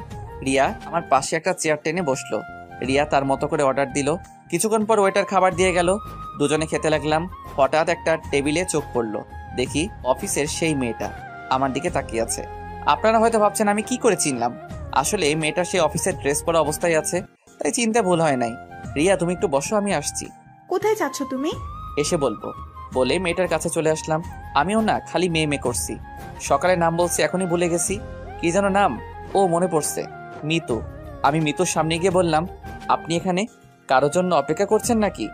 রিয়া আমার পাশে একটা চেয়ার টেনে বসলো। রিয়া তার মতো করে অর্ডার দিল। কিছুক্ষণ পর ওয়েটার খাবার দিয়ে গেল। দুজনে খেতে লাগলাম। হঠাৎ একটা টেবিলে চোখ পড়লো। দেখি অফিসের সেই মেয়েটা আমার দিকে তাকিয়ে আছে। আপনারা হয়তো ভাবছেন আমি কি করে চিনলাম। আসলে মেয়েটা সেই অফিসের ড্রেস পরা অবস্থায় আছে, তাই চিনতে ভুল হয় নাই। রিয়া, তুমি একটু বসো, আমি আসছি। কোথায় যাচ্ছ তুমি? এসে বলবো, বলে মেয়েটার কাছে চলে আসলাম। আমিও না খালি মেয়ে করছি। সকালে নাম বলছি, এখনই ভুলে গেছি। কি যেন নাম? ও মনে পড়ছে, মিতু। আমি মিতুর সামনে গিয়ে বললাম, আপনি এখানে কারোর জন্য অপেক্ষা করছেন নাকি?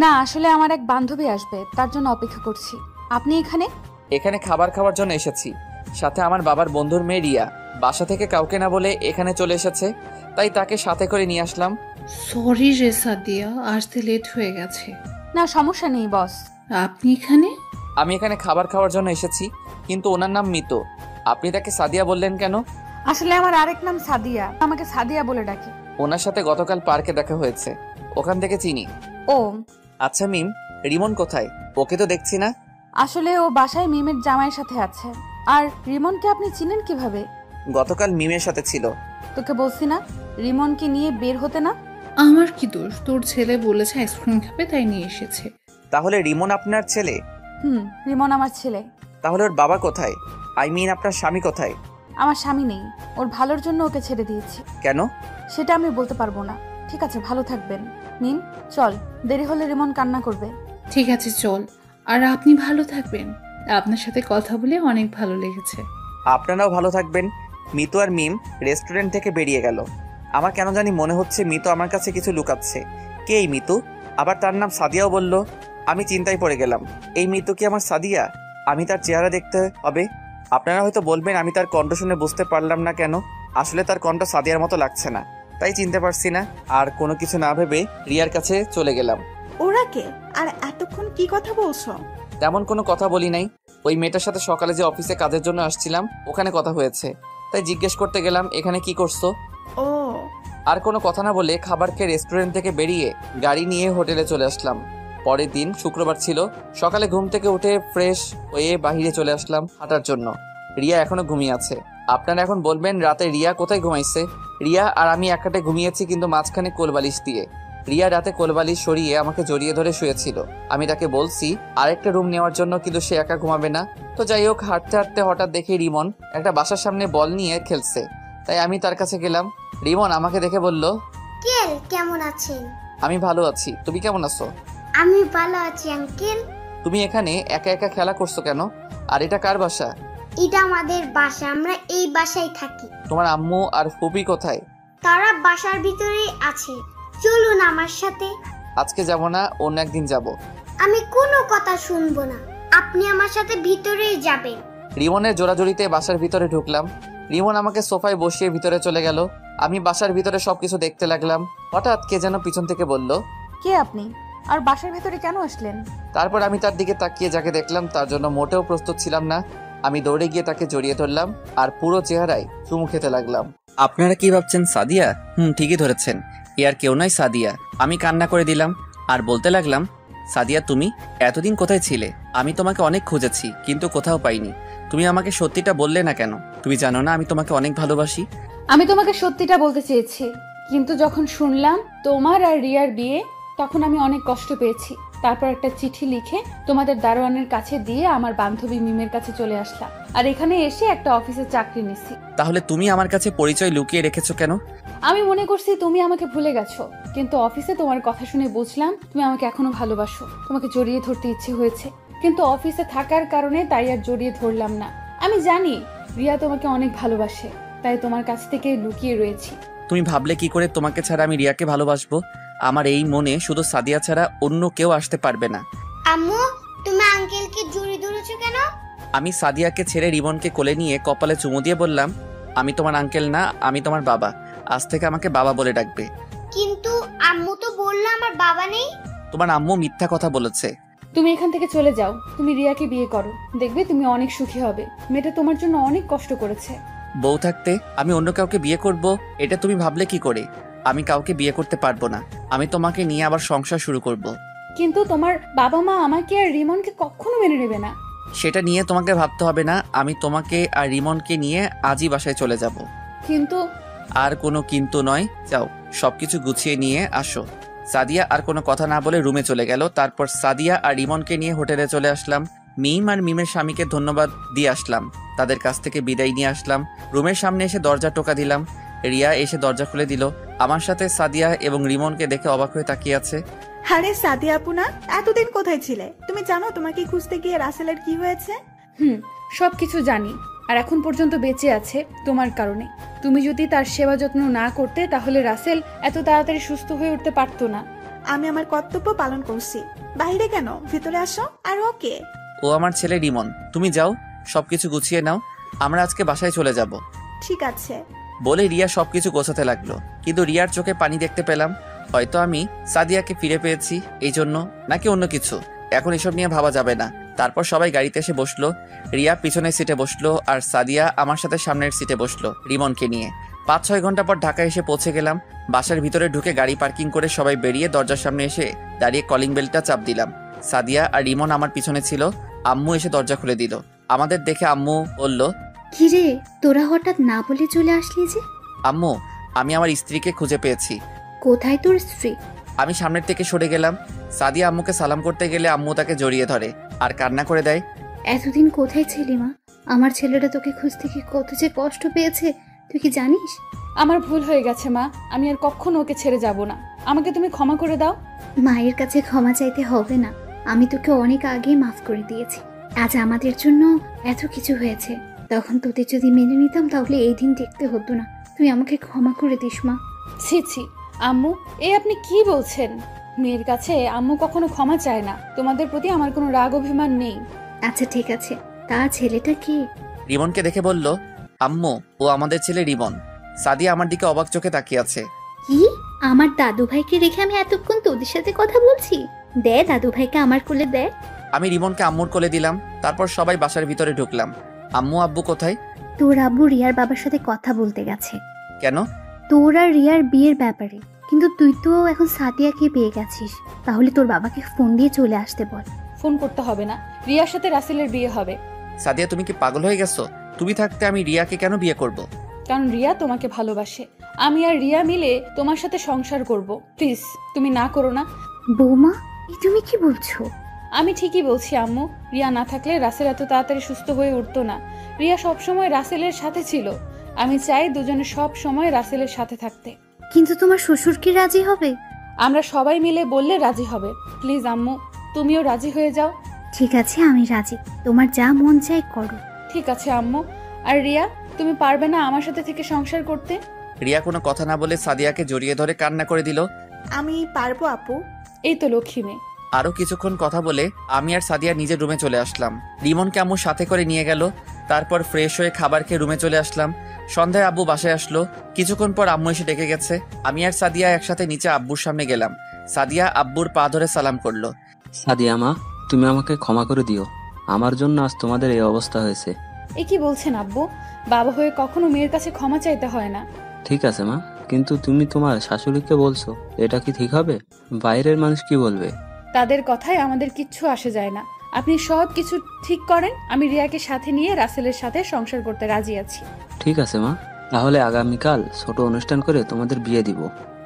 না, আসলে আমার এক বান্ধবী আসবে, তার জন্য অপেক্ষা করছি। আপনি এখানে? এখানে খাবার খাওয়ার জন্য এসেছি, সাথে আমার বাবার বন্ধুর মেয়ে রিয়া। বাসা থেকে কাউকে না বলে এখানে চলে এসেছে, তাই তাকে সাথে করে নিয়ে আসলাম। সরি রে সাদিয়া, আসতে লেট হয়ে গেছে। না, সমস্যা নেই বস। আপনি এখানে? আমি এখানে খাবার খাওয়ার জন্য এসেছি, কিন্তু ওনার নাম মিতু। আপনি তাকে সাদিয়া বললেন কেন? আসলে আমার আরেক নাম সাদিয়া, আমাকে সাদিয়া বলে ডাকে। ওনার সাথে গতকাল পার্কে দেখা হয়েছে, ওখান থেকে চিনি। ও আচ্ছা মিম, রিমন কোথায়? ওকে তো দেখছি না। আসলে ও বাসায় মিমের জামাইয়ের সাথে আছে। আর রিমনকে আপনি চিনেন কিভাবে? গতকাল মিমের সাথে ছিল। তোকে বলছি না রিমনকে নিয়ে বের হতে না? আমার কি দোষ? তোর ছেলে বলেছে আইসক্রিম খাবে, তাই নিয়ে এসেছে। তাহলে রিমন আপনার ছেলে? রিমন আমার ছেলে। তাহলে ওর বাবা কোথায়? আই মিন আপনার স্বামী কোথায়? আমার স্বামী নেই, ওর ভালোর জন্য ওকে ছেড়ে দিয়েছি। কেন? সেটা আমি বলতে পারবো না। ঠিক আছে, ভালো থাকবেন। মিম চল, দেরি হলে রিমন কান্না করবে। ঠিক আছে চল, আর আপনি ভালো থাকবেন। আপনার সাথে কথা বলে অনেক ভালো লেগেছে। আপনারাও ভালো থাকবেন। মিতু আর মিম রেস্টুরেন্ট থেকে বেরিয়ে গেল। আমার কেন জানি মনে হচ্ছে মিতু আমার কাছে কিছু লুকাচ্ছে। কে এই মিতু? আবার তার নাম সাদিয়াও বলল। আমি চিন্তায় পড়ে গেলাম, এই মিতু কি আমার সাদিয়া? আমি তার চেহারা দেখতে হবে। আপনারা হয়তো বলবেন আমি তার কণ্ঠ শুনে বুঝতে পারলাম না কেন। আসলে তার কণ্ঠ সাদিয়ার মতো লাগছে না, তাই চিনতে পারছি না। আর কোনো কিছু না ভেবে রিয়ার কাছে চলে গেলাম। ওরা কে? আর এতক্ষণ কি কথা বলছো? তেমন কোনো কথা বলি নাই। ওই মেয়েটার সাথে সকালে যে অফিসে কাজের জন্য আসছিলাম, ওখানে কথা হয়েছে, তাই জিজ্ঞেস করতে গেলাম এখানে কি করছো। ও আর কোনো কথা না বলে খাবার খেয়ে রেস্টুরেন্ট থেকে বেরিয়ে গাড়ি নিয়ে হোটেলে চলে আসলাম। পরের দিন শুক্রবার ছিল। সকালে ঘুম থেকে উঠে ফ্রেশ হয়ে বাহিরে চলে আসলাম হাঁটার জন্য। রিয়া এখনো ঘুমিয়ে আছে। আপনারা এখন বলবেন রাতে রিয়া কোথায় ঘুমাইছে? রিয়া আর আমি এক খাটে ঘুমিয়েছি, কিন্তু মাঝখানে কোলবালিশ দিয়ে। রিয়া রাতে কোলবালিশ সরিয়ে আমাকে জড়িয়ে ধরে শুয়েছিল। আমি তাকে বলছি আরেকটা রুম নেওয়ার জন্য, কিন্তু সে একা ঘুমাবে না। তো যাই হোক, হাঁটতে হাঁটতে হঠাৎ দেখি রিমন একটা বাসার সামনে বল নিয়ে খেলছে, তাই আমি তার কাছে গেলাম। রিমন আমাকে দেখে বলল, কেমন আছেন? আমি ভালো আছি, তুমি কেমন আছো? আমি ভালো আছি আঙ্কেল। তুমি এখানে একা একা খেলা করছো কেন? আর এটা কার বাসা? এটা আমাদের বাসা, আমরা এই বাসায় থাকি। তোমার আম্মু আর ফুপি কোথায়? তারা বাসার ভিতরেই আছে। চলুন আমার সাথে। আজকে যাব না, অন্য একদিন যাব। আমি কোনো কথা শুনবো না, আপনি আমার সাথে ভিতরেই যাবেন। রিমনের জোরাজুরিতে বাসার ভিতরে ঢুকলাম। রিমন আমাকে সোফায় বসিয়ে ভিতরে চলে গেল। আমি বাসার ভিতরে সবকিছু দেখতে লাগলাম। হঠাৎ কে যেন পিছন থেকে বলল, কে আপনি? আর বাসার ভেতরে কেন আসলেন? তারপর আমি তার দিকে তাকিয়ে যাকে দেখলাম তার জন্য মোটেও প্রস্তুত ছিলাম না। আমি দৌড়ে গিয়ে তাকে জড়িয়ে ধরলাম আর পুরো চেহারায় চুমু খেতে লাগলাম। আপনারা কি ভাবছেন সাদিয়া? ঠিকই ধরেছেন, এ আর কেউ নয়, সাদিয়া। আমি কান্না করে দিলাম আর বলতে লাগলাম, সাদিয়া তুমি এতদিন কোথায় ছিলে? আমি তোমাকে অনেক খুঁজেছি কিন্তু কোথাও পাইনি। তুমি আমাকে সত্যিটা বললে না কেন? তুমি জানো না আমি তোমাকে অনেক ভালোবাসি। আমি তোমাকে সত্যিটা বলতে চেয়েছি, কিন্তু যখন শুনলাম তোমার আর রিয়ার বিয়ে, তখন আমি অনেক কষ্ট পেয়েছি। তারপর একটা চিঠি লিখে তোমাদের দারোয়ানের কাছে দিয়ে আমার বান্ধবী মিমের কাছে চলে আসলাম, আর এখানে এসে একটা অফিসে চাকরি নিছি। তাহলে তুমি আমার কাছে পরিচয় লুকিয়ে রেখেছো কেন? আমি মনে করছি তুমি আমাকে ভুলে গেছো, কিন্তু অফিসে তোমার কথা শুনে বুঝলাম তুমি আমাকে এখনো ভালোবাসো। তোমাকে জড়িয়ে ধরতে ইচ্ছে হয়েছে, কিন্তু অফিসে থাকার কারণে তাই আর জড়িয়ে ধরলাম না। আমি জানি রিয়া তোমাকে অনেক ভালোবাসে, তাই তোমার কাছ থেকে লুকিয়ে রয়েছি। তুমি ভাবলে কি করে তোমাকে ছাড়া আমি রিয়াকে ভালোবাসবো? আমার এই মনে শুধু সাদিয়া ছাড়া অন্য কেউ আসতে পারবে না। আম্মু, তুমি আঙ্কেলকে জড়িয়ে ধরেছো কেন? আমি সাদিয়াকে ছেড়ে রিমনকে কোলে নিয়ে কপালে চুমু দিয়ে বললাম, আমি তোমার আঙ্কেল না, আমি তোমার বাবা। আজ থেকে আমাকে বাবা বলে ডাকবে। কিন্তু আম্মু তো বললো আমার বাবা নেই। তোমার আম্মু মিথ্যা কথা বলেছে। তুমি এখান থেকে চলে যাও, তুমি রিয়াকে বিয়ে করো, দেখবে তুমি অনেক সুখী হবে। মেয়েটা তোমার জন্য অনেক কষ্ট করেছে। বউ থাকতে আমি অন্য কাউকে বিয়ে করব, এটা তুমি ভাবলে কি করে? আমি কাউকে বিয়ে করতে পারবো না। আমি তোমাকে নিয়ে আবার সংসার শুরু করব। কিন্তু তোমার বাবা মা আমাকে আর রিমনকে কখনো মেনে নেবে না। সেটা নিয়ে তোমাকে ভাবতে হবে না। আমি তোমাকে আর রিমনকে নিয়ে আজই বাসায় চলে যাব। কিন্তু আর কোনো কিন্তু নয়, যাও সবকিছু গুছিয়ে নিয়ে আসো। সাদিয়া আর কোনো কথা না বলে রুমে চলে গেল। তারপর সাদিয়া আর রিমনকে নিয়ে হোটেলে চলে আসলাম। মিম আর মিমের স্বামীকে ধন্যবাদ দিয়ে আসলাম, তাদের কাছ থেকে বিদায় নিয়ে আসলাম। রুমের সামনে এসে দরজা টোকা দিলাম। রিয়া এসে দরজা খুলে দিল। আমার সাথে সাদিয়া এবং রিমনকে দেখে অবাক হয়ে তাকিয়ে আছে। আরে সাদিয়া আপু না, এতদিন কোথায় ছিলে? তুমি জানো তোমাকে খুঁজতে গিয়ে রাসেলের কি হয়েছে? সবকিছু জানি, আর এখন পর্যন্ত বেঁচে আছে তোমার কারণে। তুমি যদি তার সেবা যত্ন না করতে তাহলে রাসেল এত তাড়াতাড়ি সুস্থ হয়ে উঠতে পারতো না। আমি আমার কর্তব্য পালন করছি। বাইরে কেন, ভিতরে আসো। আর ওকে, ও আমার ছেলে রিমন। তুমি যাও, সবকিছু গুছিয়ে নাও, আমরা আজকে বাসায় চলে যাব। ঠিক আছে বলে রিয়া সবকিছু গোছাতে লাগলো। কিন্তু রিয়ার চোখে পানি দেখতে পেলাম। হয়তো আমি সাদিয়াকে ফিরে পেয়েছি এই জন্য, নাকি অন্য কিছু, এখন এসব নিয়ে ভাবা যাবে না। তারপর সবাই গাড়িতে এসে বসলো। রিয়া পিছনের সিটে বসলো আর সাদিয়া আমার সাথে সামনের সিটে বসলো রিমনকে নিয়ে। 5-6 ঘন্টা পর ঢাকা এসে পৌঁছে গেলাম। বাসার ভিতরে ঢুকে গাড়ি পার্কিং করে সবাই বেরিয়ে দরজার সামনে এসে দাঁড়িয়ে কলিং বেলটা চাপ দিলাম। সাদিয়া আর রিমন আমার পিছনে ছিল। আম্মু এসে দরজা খুলে দিল। আমাদের দেখে আম্মু বলল, কিরে তোরা হঠাৎ না বলে চলে আসলি যে? আম্মু, আমি আমার স্ত্রীকে খুঁজে পেয়েছি। কোথায় তোর স্ত্রী? আমি সামনের থেকে সরে গেলাম। সাদিয়া আম্মুকে সালাম করতে গেলে আম্মু তাকে জড়িয়ে ধরে আর কান্না করে দেয়। এতদিন কোথায় ছিলি মা? আমার ছেলেটা তোকে খুঁজতে কি কত যে কষ্ট পেয়েছে তুই কি জানিস? আমার ভুল হয়ে গেছে মা, আমি আর কখনো ওকে ছেড়ে যাব না। আমাকে তুমি ক্ষমা করে দাও। মায়ের কাছে ক্ষমা চাইতে হবে না, আমি তোকে অনেক আগেই মাফ করে দিয়েছি। আজ আমাদের জন্য এত কিছু হয়েছে, তখন তোদের যদি মেনে নিতাম তাহলে এই দিন দেখতে হতো না। তুই আমাকে ক্ষমা করে দিস মা। ছি ছি আম্মু, আপনি কি বলছেন? মেয়ের কাছে আম্মু কখনো ক্ষমা চায় না। তোমাদের প্রতি আমার কোনো রাগ অভিমান নেই। আচ্ছা ঠিক আছে, তা ছেলেটা কি? রিমনকে দেখে বলল, আম্মু ও আমাদের ছেলে রিমন। সাদিয়া আমার দিকে অবাক চোখে তাকিয়ে আছে। কি? আমার দাদু ভাইকে রেখে আমি এতক্ষণ তোদের সাথে কথা বলছি? দে দাদু ভাইকে আমার কোলে দে। আমি রিমনকে আম্মুর কোলে দিলাম। তারপর সবাই বাসার ভিতরে ঢুকলাম। আম্মু আব্বু কোথায়? তোর আব্বু রিয়ার বাবার সাথে কথা বলতে গেছে। কেন? তোর আর রিয়ার বিয়ের ব্যাপারে। কিন্তু তুই তো এখন সাদিয়াকে পেয়ে গেছিস, তাহলে তোর বাবাকে ফোন দিয়ে চলে আসতে বল। ফোন করতে হবে না, রিয়ার সাথে রাসেলের বিয়ে হবে। সাদিয়া তুমি কি পাগল হয়ে গেছো? তুমি থাকতে আমি রিয়াকে কেন বিয়ে করব? কারণ রিয়া তোমাকে ভালোবাসে। আমি আর রিয়া মিলে তোমার সাথে সংসার করব। প্লিজ তুমি না করো না। বৌমা, তুমি কি বলছো? আমি ঠিকই বলছি আম্মু। রিয়া না থাকলে রাসেল এত তাড়াতাড়ি সুস্থ হয়ে উঠতো না। রিয়া সবসময় রাসেলের সাথে ছিল। আমি চাই দুজনে সব সময় রাসেলের সাথে থাকতে। কিন্তু তোমার শ্বশুর কি রাজি হবে? আমরা সবাই মিলে বললে রাজি হবে। প্লিজ আম্মু, তুমিও রাজি হয়ে যাও। ঠিক আছে, আমি রাজি। তোমার যা মন চাই করো। ঠিক আছে আম্মু। আর রিয়া, তুমি পারবে না আমার সাথে থেকে সংসার করতে? রিয়া কোনো কথা না বলে সাদিয়াকে জড়িয়ে ধরে কান্না করে দিল। আমি পারবো আপু। এই তো লক্ষ্মী মেয়ে। আরো কিছুক্ষণ কথা বলে আমি আর সাদিয়া নিজের রুমে চলে আসলাম। রিমনকে আম্মু সাথে করে নিয়ে গেল। তারপর ফ্রেশ হয়ে খাবার খেয়ে রুমে চলে আসলাম। সন্ধ্যায় আব্বু বাসায় আসলো। কিছুক্ষণ পর আম্মু এসে ডেকে গেছে। আমি আর সাদিয়া একসাথে নিচে আব্বুর সামনে গেলাম। সাদিয়া আব্বুর পা ধরে সালাম করলো। সাদিয়া মা, তুমি আমাকে ক্ষমা করে দিও। আমার জন্য আজ তোমাদের এই অবস্থা হয়েছে। এ কি বলছেন আব্বু? বাবা হয়ে কখনো মেয়ের কাছে ক্ষমা চাইতে হয় না। ঠিক আছে মা, কিন্তু তুমি তোমার শাশুড়িকে বলছো, এটা কি ঠিক হবে? বাইরের মানুষ কি বলবে? তাদের কথায় আমাদের কিচ্ছু আসে যায় না। আপনি সব কিছু ঠিক করেন। আমি রিয়াকে সাথে নিয়ে রাসেলের সাথে সংসার করতে রাজি আছি। ঠিক আছে মা, তাহলে আগামীকাল ছোট অনুষ্ঠান করে তোমাদের বিয়ে দিব।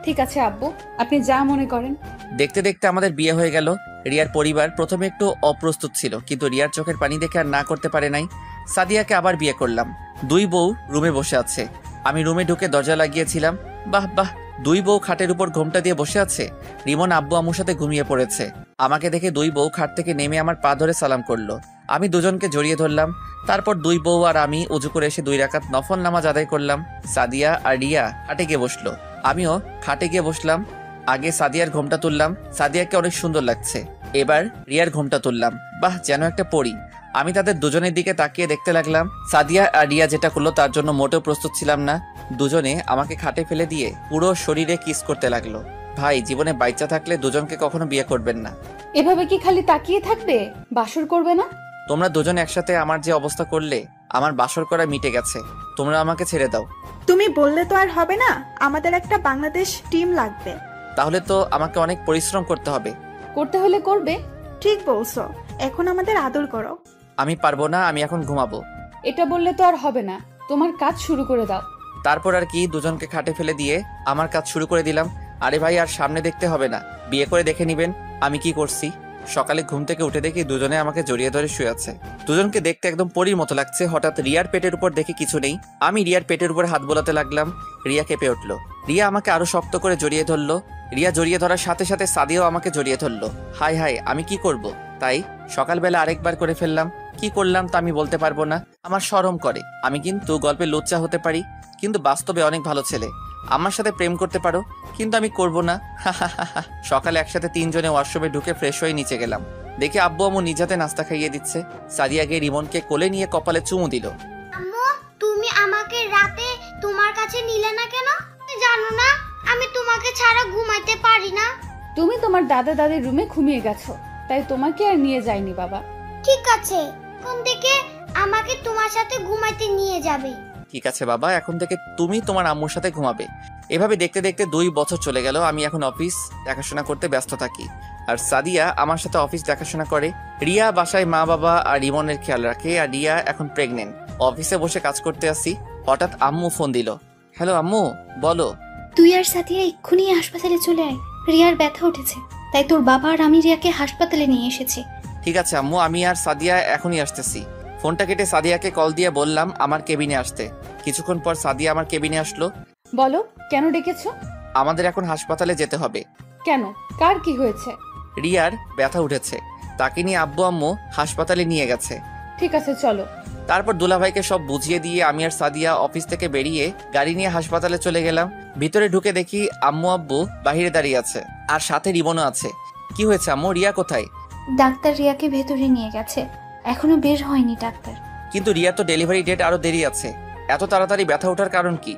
ঠিক আছে আব্বু, আপনি যা মনে করেন। দেখতে দেখতে আমাদের বিয়ে হয়ে গেল। রিয়ার পরিবার প্রথমে একটু অপ্রস্তুত ছিল, কিন্তু রিয়ার চোখের পানি দেখে আর না করতে পারে নাই। সাদিয়াকে আবার বিয়ে করলাম। দুই বউ রুমে বসে আছে। আমি রুমে ঢুকে দরজা লাগিয়েছিলাম। বাহ বাহ, দুই বউ খাটের উপর ঘোমটা দিয়ে বসে আছে। রিমন আব্বু আম্মুর সাথে ঘুমিয়ে পড়েছে। আমাকে দেখে দুই বউ খাট থেকে নেমে আমার পা ধরে সালাম করলো। আমি দুজনকে জড়িয়ে ধরলাম। তারপর দুই বউ আর আমি উজু করে এসে 2 রাকাত নফল নামাজ আদায় করলাম। সাদিয়া আর রিয়া খাটে গিয়ে বসলো। আমিও খাটে গিয়ে বসলাম। আগে সাদিয়ার ঘোমটা তুললাম। সাদিয়াকে অনেক সুন্দর লাগছে। এবার রিয়ার ঘোমটা তুললাম। বাহ, যেন একটা পরী। আমি তাদের দুজনের দিকে তাকিয়ে দেখতে লাগলাম। সাদিয়া আর রিয়া যেটা করলো তার জন্য মোটেও প্রস্তুত ছিলাম না। দুজনে আমাকে খাটে ফেলে দিয়ে পুরো শরীরে কিস করতে লাগলো। ভাই, জীবনে বাচ্চা থাকলে দুজনকে কখনো বিয়ে করবেন না। এভাবে কি খালি তাকিয়ে থাকবে? বাসর করবে না? তোমরা দুজন একসাথে আমার যে অবস্থা করলে, আমার বাসর করা মিটে গেছে। তোমরা আমাকে ছেড়ে দাও। তুমি বললে তো আর হবে না, আমাদের একটা বাংলাদেশ টিম লাগবে। তাহলে তো আমাকে অনেক পরিশ্রম করতে হবে। করতে হলে করবে। ঠিক বলছো, এখন আমাদের আদর করো। আমি পারবো না, আমি এখন ঘুমাবো। এটা বললে তো আর হবে না, তোমার কাজ শুরু করে দাও। তারপর আর কি, দুজনকে খাটে ফেলে দিয়ে আমার কাজ শুরু করে দিলাম। আরে ভাই, আর সামনে দেখতে হবে না, বিয়ে করে দেখে নিবেন আমি কি করছি। সকালে ঘুম থেকে উঠে দেখি দুজনে আমাকে জড়িয়ে ধরে শুয়ে আছে। দুজনকে দেখতে একদম পরীর মতো লাগছে। হঠাৎ রিয়ার পেটের উপর দেখে কিছু নেই। আমি রিয়ার পেটের উপর হাত বোলাতে লাগলাম। রিয়া কেঁপে উঠলো। রিয়া আমাকে আরো শক্ত করে জড়িয়ে ধরলো। রিয়া জড়িয়ে ধরার সাথে সাথে সাদিয়াও আমাকে জড়িয়ে ধরলো। হাই হাই, আমি কি করব? তাই সকালবেলা আরেকবার করে ফেললাম। কি করলাম তা আমি বলতে পারবো না, আমার শরম করে। আমি কিন্তু গল্পে লুচ্চা হতে পারি, কিন্তু বাস্তবে অনেক ভালো ছেলে। আমার সাথে প্রেম করতে পারো, কিন্তু আমি করব না। সকালে একসাথে 3 জনে ওয়াশরুমে ঢুকে ফ্রেশ হয়ে নিচে গেলাম। দেখি আব্বু আম্মু নিজ হাতে নাস্তা খাইয়ে দিচ্ছে। সাদিয়াকে রিমনকে কোলে নিয়ে কপালে চুমু দিল। আম্মু, তুমি আমাকে রাতে তোমার কাছে নিলে না কেন? জানো না আমি তোমাকে ছাড়া ঘুমাইতে পারি না। তুমি তোমার দাদা দাদির রুমে ঘুমিয়ে গেছো, তাই তোমাকে আর নিয়ে যাইনি বাবা। ঠিক আছে, কোন থেকে আমাকে তোমার সাথে ঘুমাইতে নিয়ে যাবে? ঠিক আছে বাবা, এখন থেকে তুমি তোমার আম্মুর সাথে ঘুমাবে। এভাবে দেখতে দেখতে 2 বছর চলে গেল। আমি এখন অফিস দেখাশোনা করতে ব্যস্ত থাকি, আর সাদিয়া আমার সাথে অফিস দেখাশোনা করে। রিয়া বাসায় মা বাবা আর রিমনের খেয়াল রাখে, আর রিয়া এখন প্রেগনেন্ট। অফিসে বসে কাজ করতে আসি, হঠাৎ আম্মু ফোন দিল। হ্যালো আম্মু, বলো। তুই আর সাথিয়া এক্ষুনি হাসপাতালে চলে আয়। রিয়ার ব্যথা উঠেছে, তাই তোর বাবা আর আমি রিয়াকে হাসপাতালে নিয়ে এসেছি। ঠিক আছে আম্মু, আমি আর সাদিয়া এখনই আসতেছি। ফোনটা কেটে সাদিয়াকে কল দিয়ে বললাম আমার কেবিনে আসতে। কিছুক্ষণ পর সাদিয়া আমার কেবিনে আসলো। বলো, কেন ডেকেছো? আমাদের এখন হাসপাতালে যেতে হবে। কেন, কার কি হয়েছে? রিয়ার ব্যথা উঠেছে, তাকে নিয়ে আব্বু আম্মু হাসপাতালে নিয়ে গেছে। ঠিক আছে চলো। তারপর দুলাভাইকে সব বুঝিয়ে দিয়ে আমি আর সাদিয়া অফিস থেকে বেরিয়ে গাড়ি নিয়ে হাসপাতালে চলে গেলাম। ভিতরে ঢুকে দেখি আম্মু আব্বু বাহিরে দাঁড়িয়ে আছে, আর সাথে রিমনও আছে। কি হয়েছে আম্মু, রিয়া কোথায়? ডাক্তার রিয়াকে ভেতরে নিয়ে গেছে, এখনো বের হয়নি ডাক্তার। কিন্তু রিয়া তো ডেলিভারি ডেট আরো দেরি আছে, এত তাড়াতাড়ি ব্যথা ওঠার কারণ কি?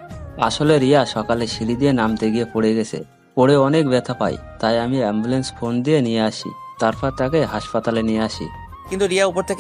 আসলে রিয়া সকালে সিঁড়ি দিয়ে নামতে গিয়ে পড়ে গেছে, পড়ে অনেক ব্যথা পাই, তাই আমি অ্যাম্বুলেন্স ফোন দিয়ে নিয়ে আসি, তারপর তাকে হাসপাতালে নিয়ে আসি। কিন্তু রিয়া উপর থেকে